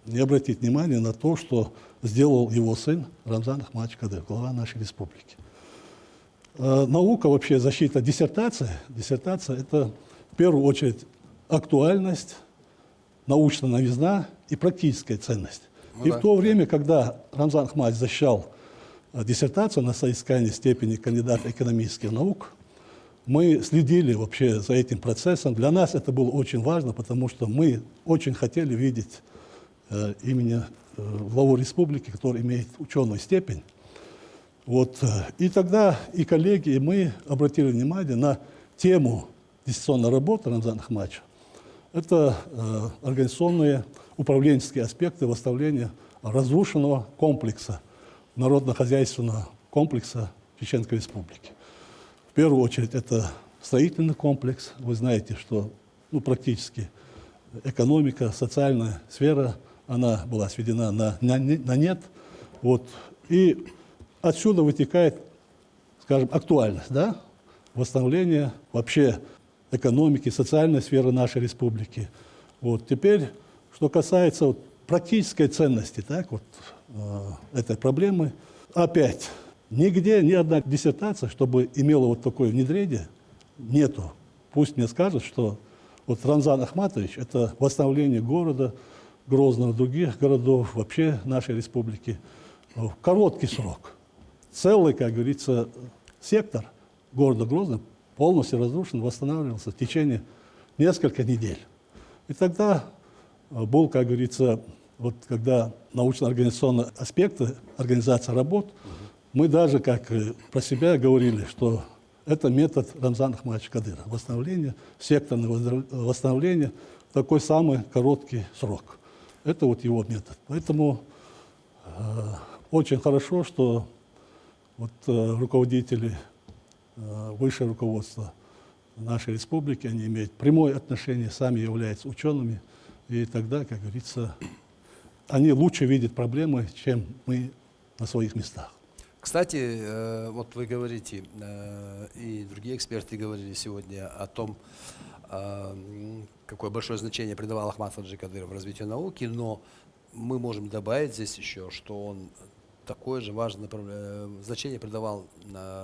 не обратить внимания на то, что сделал его сын Рамзан Ахматович Кадыров, глава нашей республики. Наука, вообще защита диссертация – это в первую очередь актуальность, научная новизна и практическая ценность. И в то время, когда Рамзан Ахматович защищал диссертацию на соискание степени кандидата экономических наук, мы следили вообще за этим процессом. Для нас это было очень важно, потому что мы очень хотели видеть именно главу республики, который имеет ученую степень. Вот. И тогда и коллеги, и мы обратили внимание на тему дистанционной работы Рамзана Ахматовича. Это организационные управленческие аспекты восстановления разрушенного комплекса, народно-хозяйственного комплекса Чеченской Республики. В первую очередь это строительный комплекс. Вы знаете, что практически экономика, социальная сфера, она была сведена на нет. Вот. И отсюда вытекает, скажем, актуальность, да? Восстановления вообще экономики, социальной сферы нашей республики. Вот. Теперь, что касается практической ценности этой проблемы, опять, нигде ни одна диссертация, чтобы имела такое внедрение, нету. Пусть мне скажут, что Рамзан Ахматович – это восстановление города Грозного, других городов, вообще нашей республики в короткий срок. Целый, как говорится, сектор города Грозного полностью разрушен, восстанавливался в течение нескольких недель. И тогда был, как говорится, когда научно-организационные аспекты организации работ, мы даже как про себя говорили, что это метод Рамзана Ахматовича Кадырова. Восстановление, секторное восстановление в такой самый короткий срок. Это его метод. Поэтому очень хорошо, что руководители, высшее руководство нашей республики, они имеют прямое отношение, сами являются учеными. И тогда, как говорится, они лучше видят проблемы, чем мы на своих местах. Кстати, вы говорите, и другие эксперты говорили сегодня о том, какое большое значение придавал Ахмат Хаджи Кадыров развитию науки, но мы можем добавить здесь еще, что он такое же важное значение придавал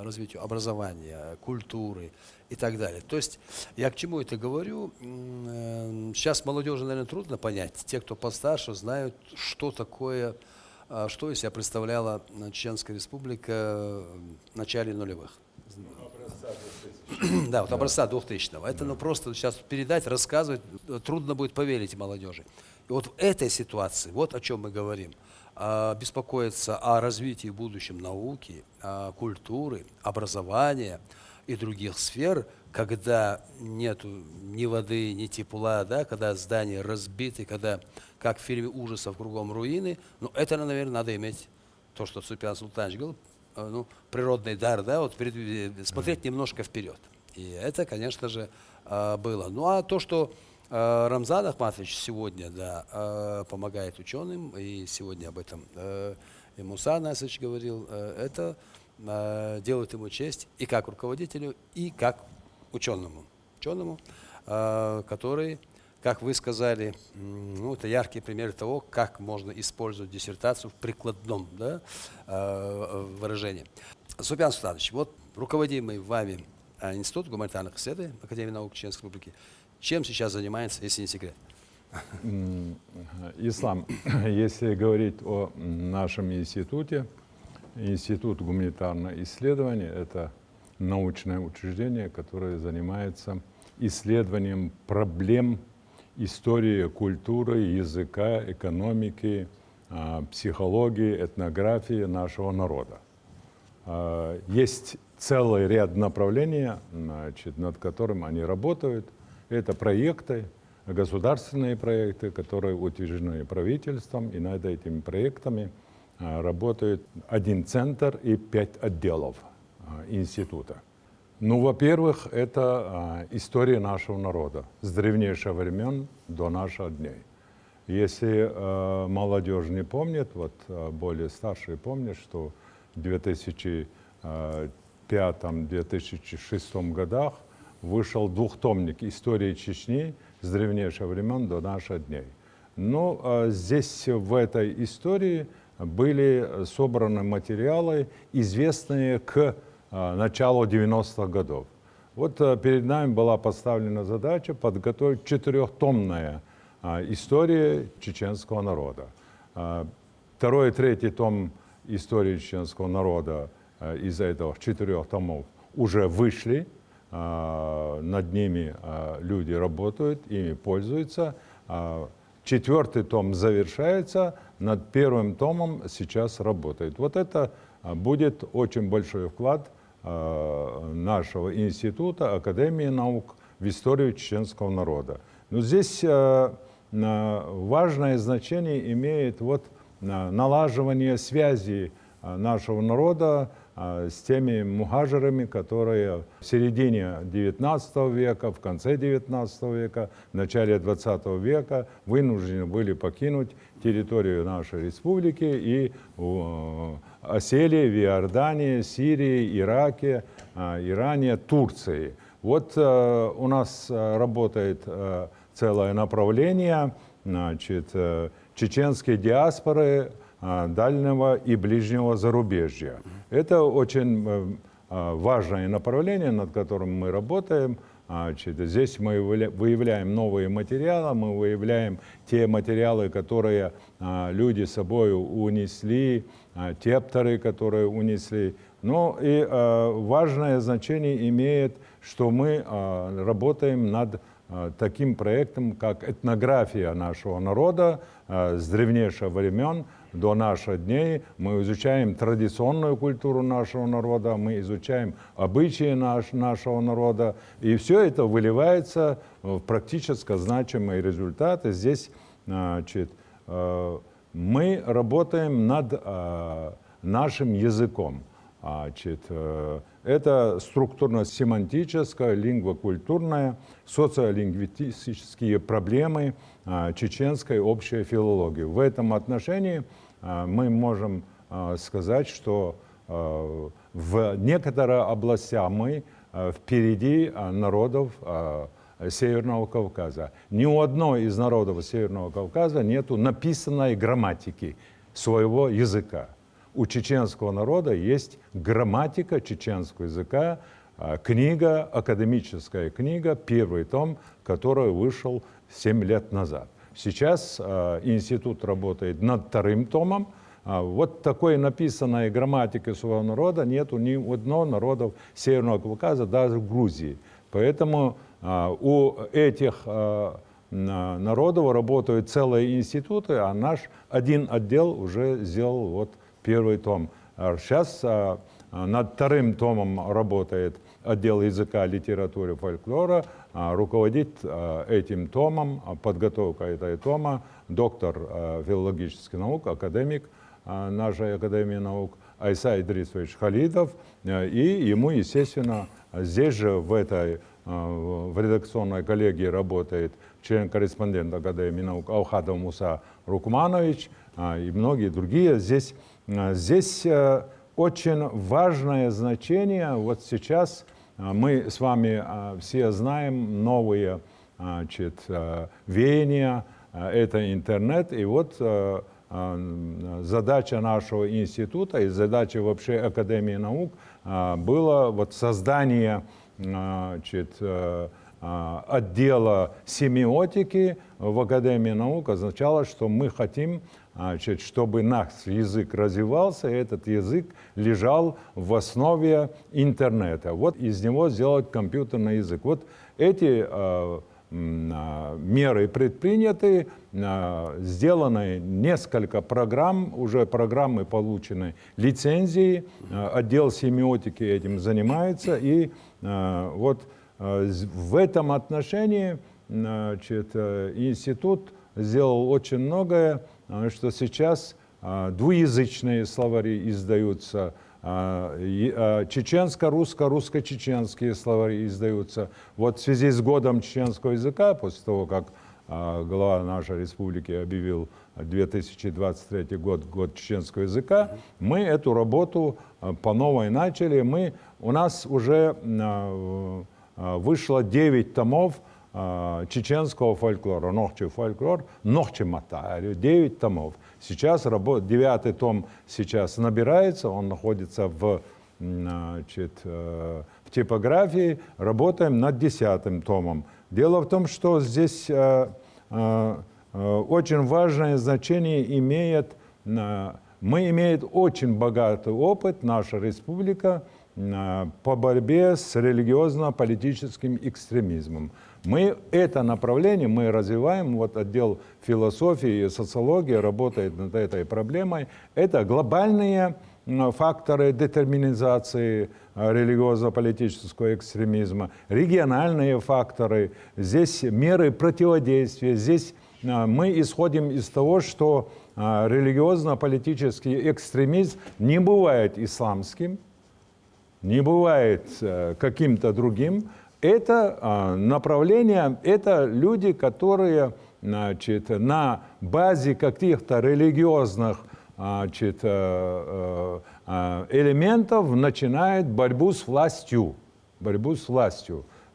развитию образования, культуры и так далее. То есть я к чему это говорю? Сейчас молодежи, наверное, трудно понять. Те, кто постарше, знают, что такое, что из себя представляла Чеченская Республика в начале нулевых. Да, образца 2000-го. Это просто сейчас передать, рассказывать, трудно будет поверить молодежи. И в этой ситуации, о чем мы говорим, беспокоиться о развитии в будущем науки, культуры, образования и других сфер, когда нет ни воды, ни тепла, когда здания разбиты, когда, как в фильме ужасов, кругом руины, это, наверное, надо иметь то, что Супян Султанович говорил, природный дар, смотреть немножко вперед. И это, конечно же, было. А то, что Рамзан Ахматович сегодня помогает ученым, и сегодня об этом и Муса Насыч говорил, это делает ему честь и как руководителю, и как ученому, который, как вы сказали, это яркий пример того, как можно использовать диссертацию в прикладном выражении. Супян Султанович, руководимый вами Институт гуманитарных исследований Академии наук Чеченской Республики, чем сейчас занимается, если не секрет? Ислам, если говорить о нашем институте, Институт гуманитарных исследований – это научное учреждение, которое занимается исследованием проблем истории, культуры, языка, экономики, психологии, этнографии нашего народа. Есть целый ряд направлений, над которым они работают. Это проекты, государственные проекты, которые утверждены правительством, и над этими проектами работает 1 центр и 5 отделов института. Во-первых, это история нашего народа с древнейших времен до наших дней. Если молодежь не помнит, более старшие помнят, что в 2005-2006 годах вышел 2-томник «История Чечни с древнейших времен до наших дней». Но здесь, в этой истории, были собраны материалы, известные к началу 90-х годов. Перед нами была поставлена задача подготовить 4-томная история чеченского народа. 2-й и 3-й том истории чеченского народа из этих 4 томов уже вышли, над ними люди работают, ими пользуются. 4-й том завершается, над 1-м томом сейчас работает. Вот это будет очень большой вклад нашего института, Академии наук в историю чеченского народа. Но здесь важное значение имеет вот налаживание связи нашего народа с теми мухаджирами, которые в середине XIX века, в конце XIX века, в начале XX века вынуждены были покинуть территорию нашей республики и осели в Иордании, Сирии, Ираке, Иране, Турции. Вот у нас работает целое направление, значит, чеченские диаспоры дальнего и ближнего зарубежья. Это очень важное направление, над которым мы работаем. Здесь мы выявляем новые материалы, мы выявляем те материалы, которые люди с собой унесли, тепторы, которые унесли. Ну и важное значение имеет, что мы работаем над таким проектом, как этнография нашего народа с древнейших времен до наших дней. Мы изучаем традиционную культуру нашего народа, мы изучаем обычаи нашего народа, и все это выливается в практически значимые результаты. Здесь, значит, мы работаем над нашим языком. Значит, это структурно-семантическая, лингвокультурная, социолингвистические проблемы чеченской общей филологии. В этом отношении мы можем сказать, что в некоторых областях мы впереди народов Северного Кавказа. Ни у одной из народов Северного Кавказа нету написанной грамматики своего языка. У чеченского народа есть грамматика чеченского языка, книга, академическая книга, 1-й том, который вышел 7 лет назад. Сейчас институт работает над 2-м томом. Вот такой написанной грамматики своего народа нету ни у одного народа Северного Кавказа, даже в Грузии. Поэтому у этих народов работают целые институты, а наш один отдел уже сделал вот 1-й том. Сейчас над 2-м томом работает отдел языка, литературы, фольклора. Руководит этим томом, подготовкой этого тома доктор филологических наук, академик нашей Академии наук Айса Идрисович Халидов. И ему, естественно, здесь же в редакционной коллегии работает член-корреспондент Академии наук Аухадов Муса Рукманович и многие другие. Здесь очень важное значение. Вот сейчас мы с вами все знаем новые, значит, веяния, это интернет. И вот задача нашего института и задача вообще Академии наук было вот создание, значит, отдела семиотики в Академии наук. Означало, что мы хотим, значит, чтобы наш язык развивался, и этот язык лежал в основе интернета. Вот из него сделать компьютерный язык. Вот эти меры предприняты, сделаны несколько программ, уже программы получены лицензии, отдел семиотики этим занимается, и вот в этом отношении, значит, институт сделал очень многое, что сейчас двуязычные словари издаются, чеченско-русско, русско-чеченские словари издаются. Вот в связи с годом чеченского языка, после того, как глава нашей республики объявил 2023 год, год чеченского языка, мы эту работу по новой начали. У нас уже вышло 9 томов чеченского фольклора, нохчи фольклор, нохчи мата, 9 томов. Сейчас 9-й том сейчас набирается, он находится в типографии, работаем над 10-м томом. Дело в том, что здесь очень важное значение имеет, мы имеем очень богатый опыт, наша республика, по борьбе с религиозно-политическим экстремизмом. Мы это направление мы развиваем, вот отдел философии и социологии работает над этой проблемой. Это глобальные факторы детерминизации религиозно-политического экстремизма, региональные факторы, здесь меры противодействия, здесь мы исходим из того, что религиозно-политический экстремизм не бывает исламским, не бывает каким-то другим. Это направление, это люди, которые на базе каких-то религиозных элементов начинают борьбу с властью.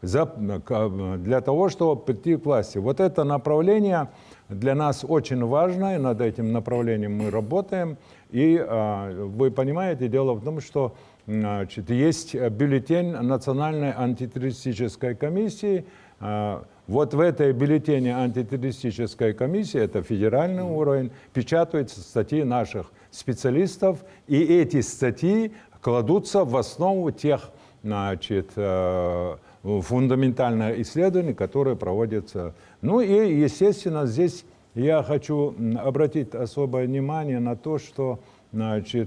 Для того, чтобы прийти к власти. Вот это направление для нас очень важно, и над этим направлением мы работаем. И вы понимаете, дело в том, что есть бюллетень Национальной антитеррористической комиссии. Вот в этой бюллетене антитеррористической комиссии, это федеральный уровень, печатаются статьи наших специалистов, и эти статьи кладутся в основу тех фундаментальных исследований, которые проводятся. Ну и, естественно, здесь я хочу обратить особое внимание на то, что наши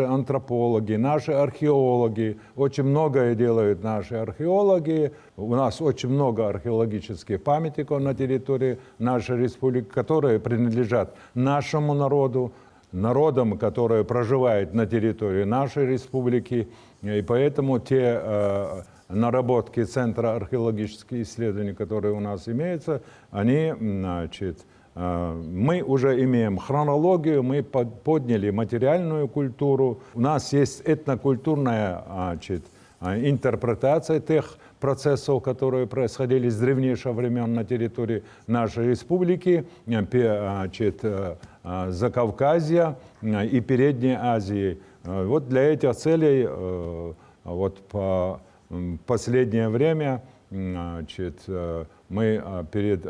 антропологи, наши археологи, очень многое делают наши археологи. У нас очень много археологических памятников на территории нашей республики, которые принадлежат нашему народу, народам, которые проживают на территории нашей республики. И поэтому те наработки Центра археологических исследований, которые у нас имеются, они, мы уже имеем хронологию, мы подняли материальную культуру. У нас есть этнокультурная интерпретация тех процессов, которые происходили с древнейших времен на территории нашей республики, Закавказья и Передней Азии. Вот для этих целей вот по последнее время мы перед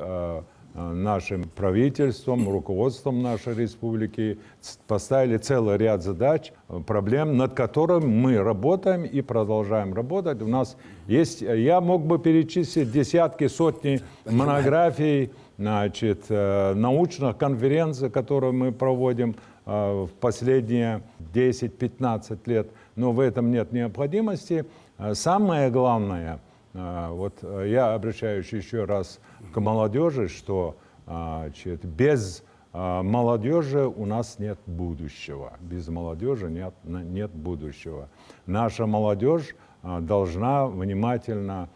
нашим правительством, руководством нашей республики поставили целый ряд задач, проблем, над которыми мы работаем и продолжаем работать. У нас есть, я мог бы перечислить десятки, сотни монографий, научных конференций, которые мы проводим в последние 10-15 лет, но в этом нет необходимости. Самое главное, вот я обращаюсь еще раз к молодежи, что без молодежи у нас нет будущего. Без молодежи нет будущего. Наша молодежь должна внимательно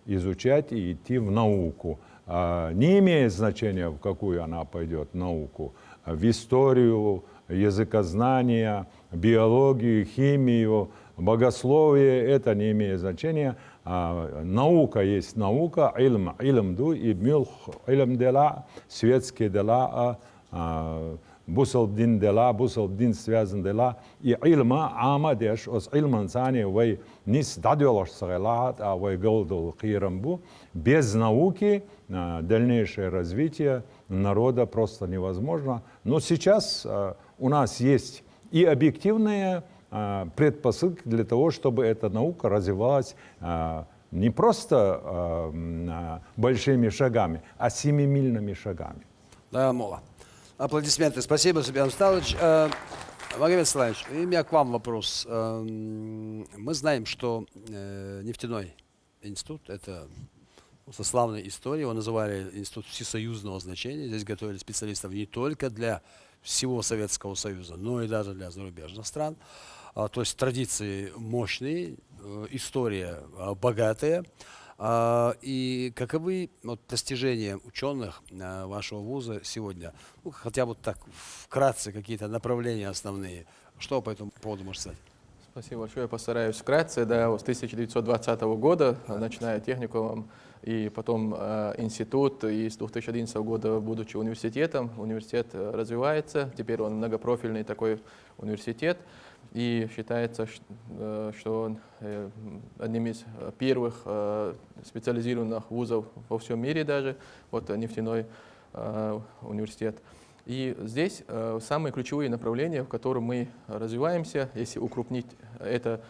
изучать и идти в науку. Не имеет значения, в какую она пойдет науку. В историю, языкознание, биологию, химию, богословие, это не имеет значения. Наука есть наука, илм ду и милх, илм дела, светские дела, бусалдин дела, бусалдин связан дела. И илма амадеш, ос илман сани вай нис дадюлаш сарелат, а вай голдул хирамбу. Без науки дальнейшее развитие народа просто невозможно. Но сейчас у нас есть и объективные предпосылки для того, чтобы эта наука развивалась не просто большими шагами, а семимильными шагами. Да, Мола. Аплодисменты. Спасибо, Сабиан Сталович. Магомед Саламович, у меня к вам вопрос. Мы знаем, что нефтяной институт — это со славной историей, его называли институт всесоюзного значения. Здесь готовили специалистов не только для всего Советского Союза, но и даже для зарубежных стран. То есть традиции мощные, история богатая. И каковы достижения ученых вашего вуза сегодня? Ну, хотя бы так вкратце какие-то направления основные. Что по этому поводу можете сказать? Спасибо большое. Я постараюсь вкратце. Да, с 1920 года, начиная техникумом, и потом институт, и с 2011 года, будучи университетом, университет развивается. Теперь он многопрофильный такой университет. И считается, что он одним из первых специализированных вузов во всем мире даже, вот нефтяной университет. И здесь самые ключевые направления, в которых мы развиваемся, если укрупнить, это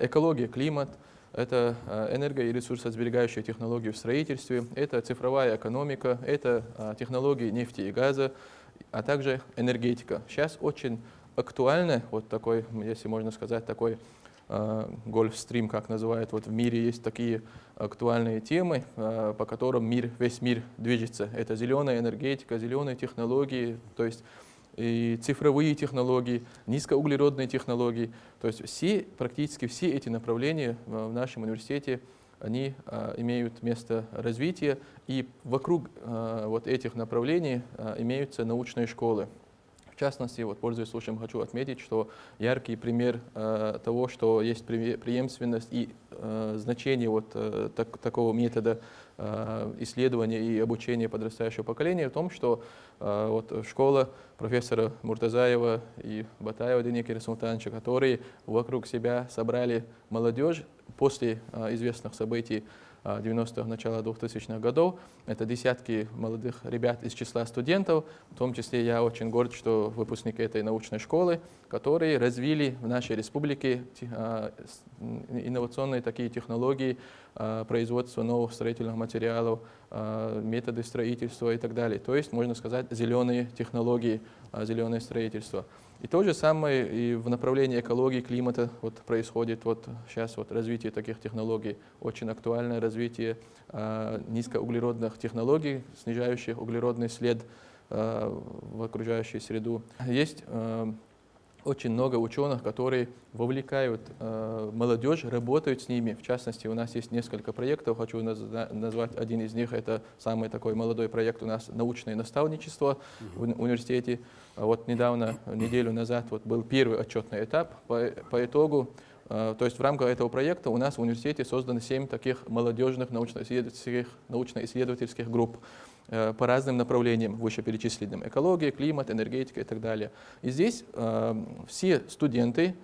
экология, климат, это энерго- и ресурсосберегающие технологии в строительстве, это цифровая экономика, это технологии нефти и газа, а также энергетика. Сейчас очень актуально, вот такой, если можно сказать, такой Гольфстрим, как называют, вот в мире есть такие актуальные темы, по которым весь мир движется. Это зеленая энергетика, зеленые технологии, то есть и цифровые технологии, низкоуглеродные технологии. То есть практически все эти направления в нашем университете, они имеют место развития, и вокруг вот этих направлений имеются научные школы. В частности, вот, пользуясь случаем, хочу отметить, что яркий пример того, что есть преемственность и значение вот, такого метода исследования и обучения подрастающего поколения в том, что вот, школа профессора Муртазаева и Батаева Денекера Султановича, которые вокруг себя собрали молодежь после известных событий 90-х, начала 2000-х годов. Это десятки молодых ребят из числа студентов, в том числе я очень горд, что выпускники этой научной школы, которые развили в нашей республике инновационные такие технологии производства новых строительных материалов, методы строительства и так далее. То есть, можно сказать, зеленые технологии, зеленое строительство. И то же самое и в направлении экологии, климата вот происходит вот сейчас вот развитие таких технологий, очень актуальное развитие низкоуглеродных технологий, снижающих углеродный след в окружающую среду. Есть очень много ученых, которые вовлекают молодежь, работают с ними. В частности, у нас есть несколько проектов. Хочу назвать один из них. Это самый такой молодой проект у нас «Научное наставничество» в университете. Вот недавно, неделю назад, вот был первый отчетный этап. По итогу, то есть в рамках этого проекта у нас в университете создано 7 таких молодежных научно-исследовательских групп по разным направлениям, вышеперечисленным: экология, климат, энергетика и так далее. И здесь все студенты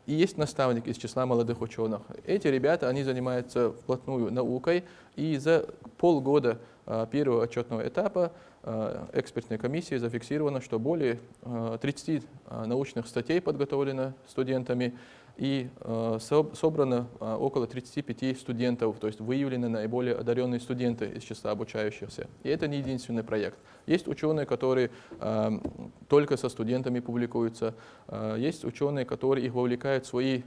и есть наставник из числа молодых ученых. Эти ребята, они занимаются вплотную наукой, и за полгода первого отчетного этапа экспертной комиссии зафиксировано, что более 30 научных статей подготовлено студентами, и собрано около 35 студентов, то есть выявлены наиболее одаренные студенты из числа обучающихся. И это не единственный проект. Есть ученые, которые только со студентами публикуются, есть ученые, которые их вовлекают в свои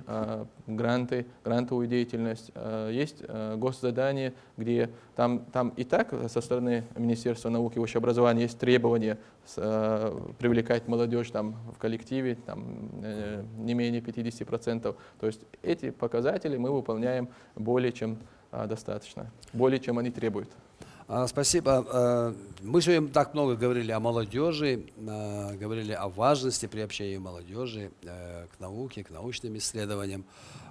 гранты, грантовую деятельность, есть госзадания, где там и так со стороны Министерства науки и высшего образования есть требования привлекать молодежь там, в коллективе там, не менее 50%. То есть эти показатели мы выполняем более чем достаточно, более чем они требуют. Спасибо. Мы сегодня так много говорили о молодежи, говорили о важности приобщения молодежи к науке, к научным исследованиям.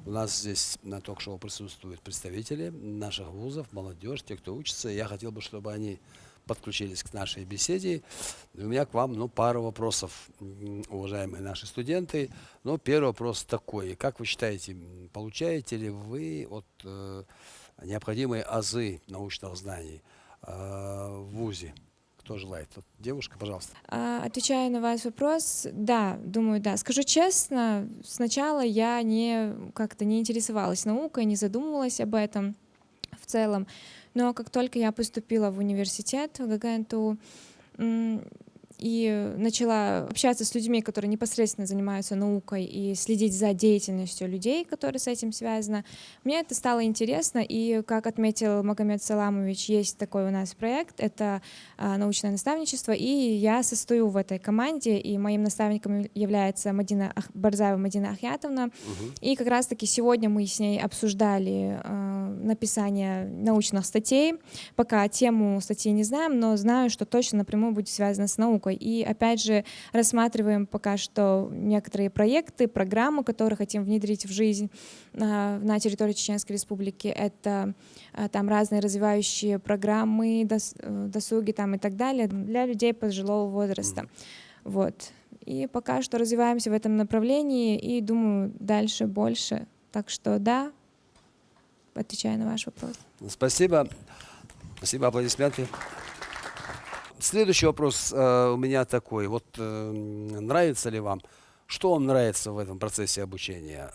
У нас здесь на ток-шоу присутствуют представители наших вузов, молодежь, те, кто учится. Я хотел бы, чтобы они подключились к нашей беседе. У меня к вам пару вопросов, уважаемые наши студенты. Первый вопрос такой. Как вы считаете, получаете ли вы необходимые азы научных знаний в вузе? Кто желает? Девушка, пожалуйста. Отвечая на ваш вопрос, да, думаю, да. Скажу честно, сначала я как-то не интересовалась наукой, не задумывалась об этом в целом. Но как только я поступила в университет, в ГГНТУ, и начала общаться с людьми, которые непосредственно занимаются наукой, и следить за деятельностью людей, которые с этим связаны, мне это стало интересно. И, как отметил Магомед Саламович, есть такой у нас проект, это научное наставничество, и я состою в этой команде, и моим наставником является Барзаева Мадина Ахьятовна. И как раз-таки сегодня мы с ней обсуждали написание научных статей. Пока тему статьи не знаем, но знаю, что точно напрямую будет связано с наукой. И опять же рассматриваем пока что некоторые проекты, программы, которые хотим внедрить в жизнь на территории Чеченской Республики. Это там разные развивающие программы, досуги там и так далее для людей пожилого возраста. Вот. И пока что развиваемся в этом направлении и думаю дальше больше. Так что да, отвечаю на ваш вопрос. Спасибо. Спасибо, аплодисменты. Следующий вопрос у меня такой. Вот нравится ли вам, что вам нравится в этом процессе обучения?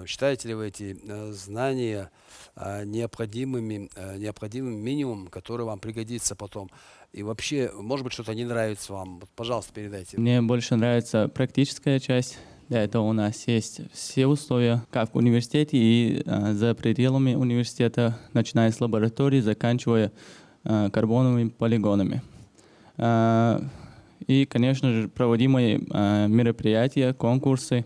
Считаете ли вы эти знания необходимым минимумом, который вам пригодится потом? И вообще, может быть, что-то не нравится вам? Вот, пожалуйста, передайте. Мне больше нравится практическая часть. Для этого у нас есть все условия, как в университете и за пределами университета, начиная с лаборатории, заканчивая карбоновыми полигонами. И, конечно же, проводимые мероприятия, конкурсы.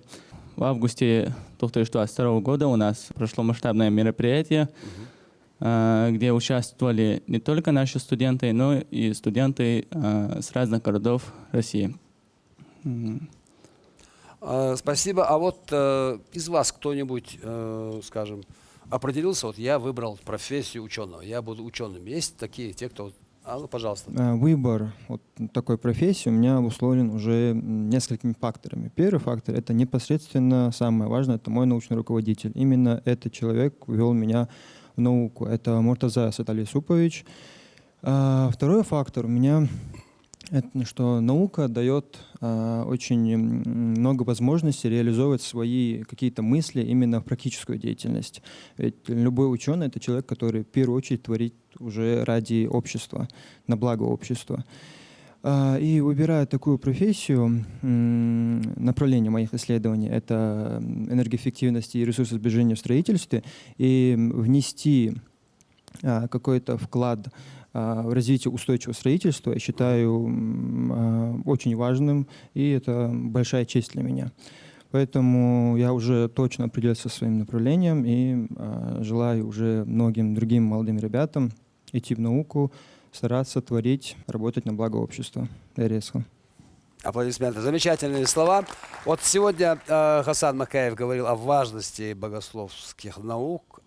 В августе 2022 года у нас прошло масштабное мероприятие, где участвовали не только наши студенты, но и студенты с разных городов России. Спасибо. А вот из вас кто-нибудь, скажем, определился, вот я выбрал профессию ученого, я буду ученым. Есть такие, те, кто... ну, пожалуйста. Выбор вот такой профессии у меня обусловлен уже несколькими факторами. Первый фактор — это непосредственно самое важное, это мой научный руководитель. Именно этот человек ввел меня в науку. Это Муртаза Сатали Супович. Второй фактор у меня — это что наука дает очень много возможностей реализовывать свои какие-то мысли именно в практическую деятельность. Ведь любой ученый — это человек, который в первую очередь творит уже ради общества, на благо общества. И выбирая такую профессию, направление моих исследований — это энергоэффективность и ресурсосбережение в строительстве, и внести какой-то вклад в развитие устойчивого строительства я считаю очень важным, и это большая честь для меня. Поэтому я уже точно определился со своим направлением и желаю уже многим другим молодым ребятам идти в науку, стараться творить, работать на благо общества. Резко. Аплодисменты. Замечательные слова. Вот сегодня Хасан Макаев говорил о важности богословских наук,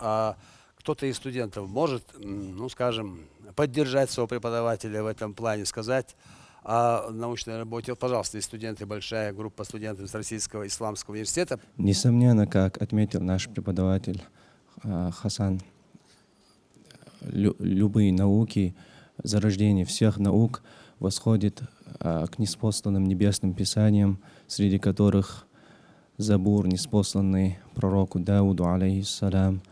кто-то из студентов может, ну, скажем, поддержать своего преподавателя в этом плане, сказать о научной работе. Вот, пожалуйста, и студенты, большая группа студентов из Российского исламского университета. Несомненно, как отметил наш преподаватель Хасан, любые науки, зарождение всех наук восходит к неспосланным небесным писаниям, среди которых Забур, неспосланный пророку Дауду, алейхиссалям,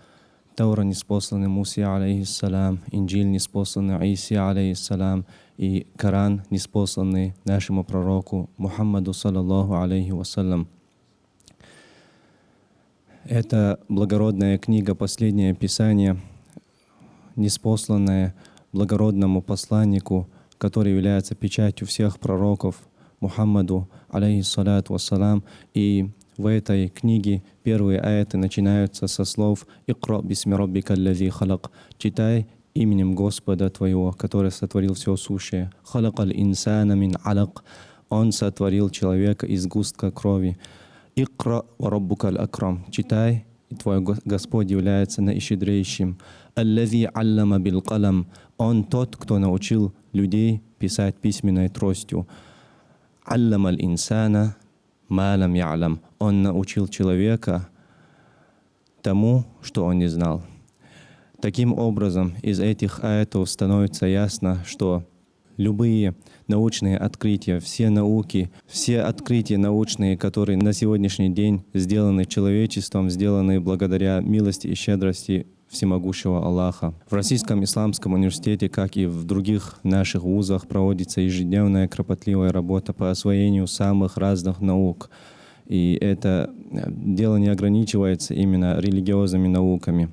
Таура, неспосланный Мусе, алейхиссалям, Инджиль, неспосланный Иси, алейхиссалям, и Коран, неспосланный нашему пророку Мухаммаду, саллаллаху алейхи вассалям. Это благородная книга, последнее писание, неспосланное благородному посланнику, который является печатью всех пророков Мухаммаду, алейхиссалату вассалам, и в этой книге первые аяты начинаются со слов «Икра бисми раббика аллази халак» — «Читай именем Господа твоего, который сотворил все сущее». «Халакал инсана мин алак» — «Он сотворил человека из густка крови». «Икра ва раббукаль акрам» — «Читай, и твой Господь является наищедрейшим». «Аллази аллама бил калам» — «Он тот, кто научил людей писать письменной тростью». «Алламаль инсана малам я'лам» — «Он научил человека тому, что он не знал». Таким образом, из этих аятов становится ясно, что любые научные открытия, все науки, все открытия научные, которые на сегодняшний день сделаны человечеством, сделаны благодаря милости и щедрости всемогущего Аллаха. В Российском исламском университете, как и в других наших вузах, проводится ежедневная кропотливая работа по освоению самых разных наук. И это дело не ограничивается именно религиозными науками.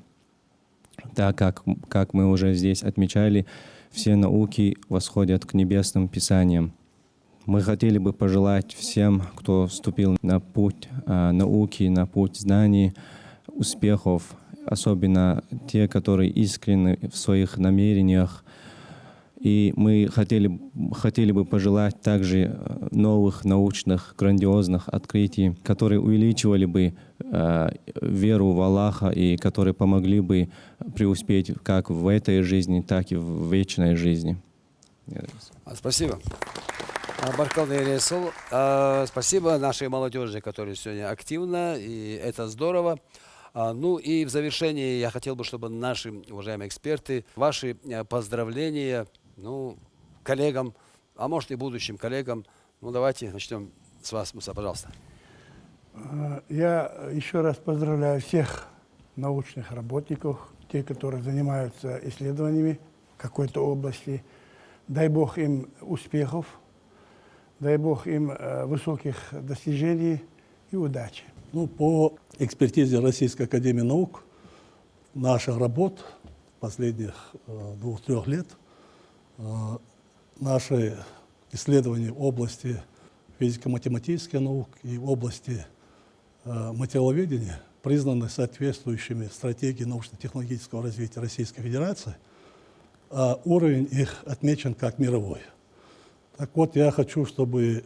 Так как мы уже здесь отмечали, все науки восходят к небесным писаниям. Мы хотели бы пожелать всем, кто вступил на путь науки, на путь знаний, успехов, особенно те, которые искренны в своих намерениях. И мы хотели бы пожелать также новых научных, грандиозных открытий, которые увеличивали бы веру в Аллаха и которые помогли бы преуспеть как в этой жизни, так и в вечной жизни. Спасибо. Баркалный Ресул. Спасибо нашей молодежи, которая сегодня активна, и это здорово. Ну и в завершении я хотел бы, чтобы наши уважаемые эксперты, ваши поздравления коллегам а может и будущим коллегам. Ну, давайте начнем с вас, Муса, пожалуйста. Я еще раз поздравляю всех научных работников, те, которые занимаются исследованиями в какой-то области. Дай Бог им успехов, дай Бог им высоких достижений и удачи. Ну, по экспертизе Российской академии наук, наших работ последних 2-3 лет, наши исследования в области физико-математических наук и в области материаловедения признаны соответствующими стратегией научно-технологического развития Российской Федерации, а уровень их отмечен как мировой. Так вот, я хочу, чтобы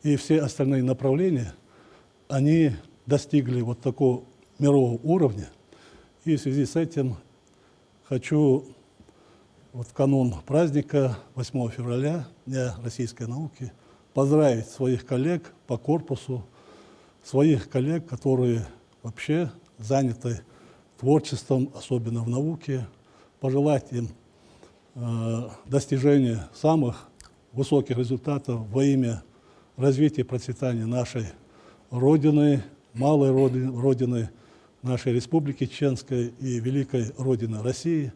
и все остальные направления, они достигли вот такого мирового уровня. И в связи с этим хочу вот в канун праздника 8 февраля, Дня российской науки, поздравить своих коллег по корпусу, своих коллег, которые вообще заняты творчеством, особенно в науке, пожелать им достижения самых высоких результатов во имя развития и процветания нашей Родины, малой Родины, нашей Республики Чеченской и великой Родины России.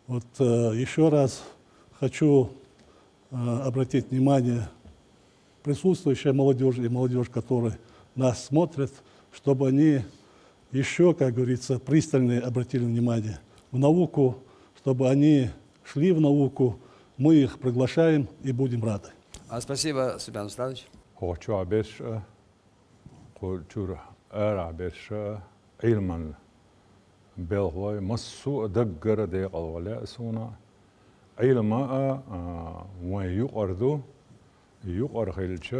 Вот еще раз хочу обратить внимание присутствующей молодежи и молодежь, которая нас смотрит, чтобы они еще, как говорится, пристально обратили внимание в науку, чтобы они шли в науку, мы их приглашаем и будем рады. Спасибо, Субян Установич. علما بالغوي مسو دقر ديق الولاء سونا علما ويقردو يقرخلش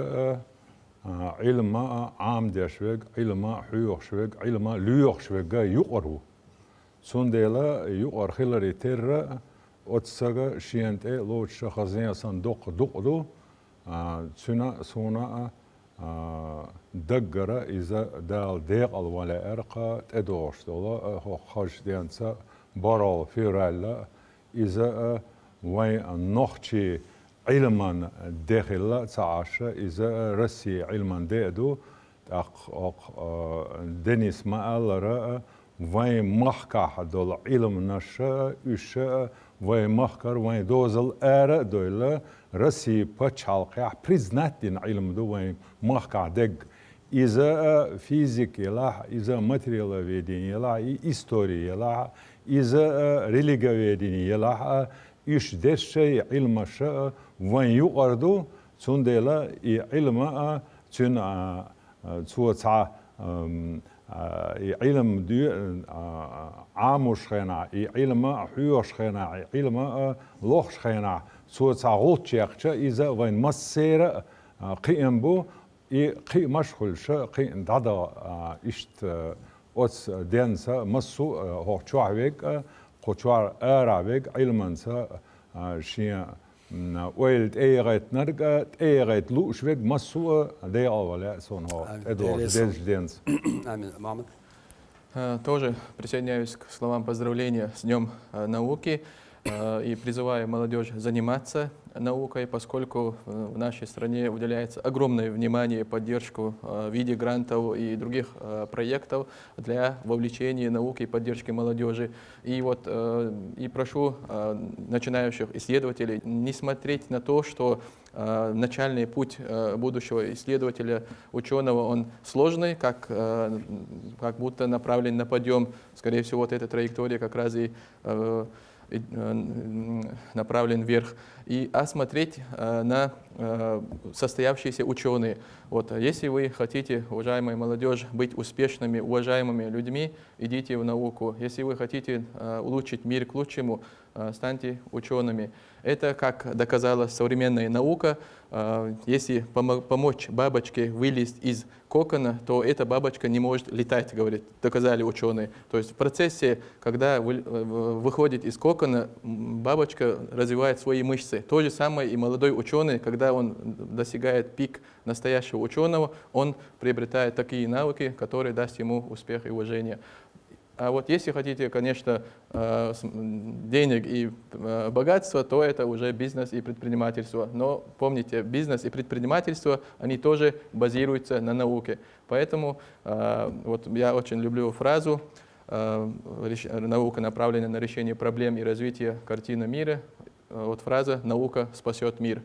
علما عام دشوق علما حيوخ شوق علما ليوخ شوق يقرو سونديلا يقرخلري تر أتسجى شينت لوتش خزين صندوق دقدو سنا سونا دقرة إذا دال ديق الولاء أرقى تدوش دولا خش ديانسا برال فيرالا إذا وين نخشي علما داخل تعاش إذا رسي علما دادو دنيس ما ألرا وين محكا دول علم نشا إشا وين محكر وين دوزل أرا دولا رسي بتشالقع признатен علم دو وين محكا دق إذا فيزيك يلا إذا материаловедение يلا история يلا إذا религиоведение يلا إيش دشي علم شا وين يقردو تندلا علم تن توتع علم دو عاموش خنا علم حيوش خنا علم لوخش خنا توتع غوتشيخ إذا وين مسير قيم بو قي مشغول شا قي دادا إشت أوس دينسا مسو هو شوعك قطوار أرابك علمانسا شيء ويلد أيغت نرجع أيغت لوشوك مسو ده أولا سون هو إدوار دينس دينس. Амин. Мамад. Тоже присоединяюсь к словам поздравления с Днем науки и призываю молодежь заниматься наукой, поскольку в нашей стране уделяется огромное внимание и поддержку в виде грантов и других проектов для вовлечения науки и поддержки молодежи. И вот и прошу начинающих исследователей не смотреть на то, что начальный путь будущего исследователя, ученого, он сложный, как будто направлен на подъем. Скорее всего, вот эта траектория как раз и направлен вверх, а смотреть на состоявшиеся ученые. Вот, если вы хотите, уважаемая молодежь, быть успешными, уважаемыми людьми, идите в науку. Если вы хотите улучшить мир к лучшему, станьте учеными. Это, как доказала современная наука, если помочь бабочке вылезть из кокона, то эта бабочка не может летать, говорит, доказали ученые. То есть в процессе, когда выходит из кокона, бабочка развивает свои мышцы. То же самое и молодой ученый, когда он достигает пик настоящего ученого, он приобретает такие навыки, которые даст ему успех и уважение. А вот если хотите, конечно, денег и богатство, то это уже бизнес и предпринимательство. Но помните, бизнес и предпринимательство, они тоже базируются на науке. Поэтому вот я очень люблю фразу «Наука направлена на решение проблем и развитие картины мира». Вот фраза «Наука спасет мир».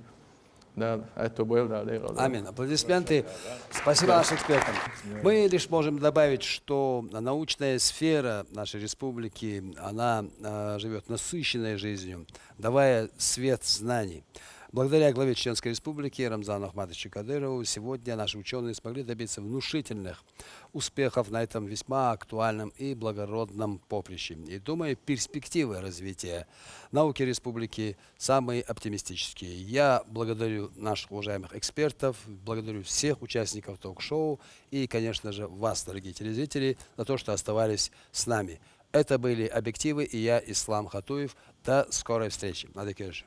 Да, это был, да. Аминь. Аплодисменты. Спасибо нашим экспертам. Мы лишь можем добавить, что научная сфера нашей республики, она живет насыщенной жизнью, давая свет знаний. Благодаря главе Чеченской Республики Рамзану Ахматовичу Кадырову сегодня наши ученые смогли добиться внушительных успехов на этом весьма актуальном и благородном поприще. И думаю, перспективы развития науки республики самые оптимистические. Я благодарю наших уважаемых экспертов, благодарю всех участников ток-шоу и, конечно же, вас, дорогие телезрители, за то, что оставались с нами. Это были «Объективы» и я, Ислам Хатуев. До скорой встречи. Надекеш.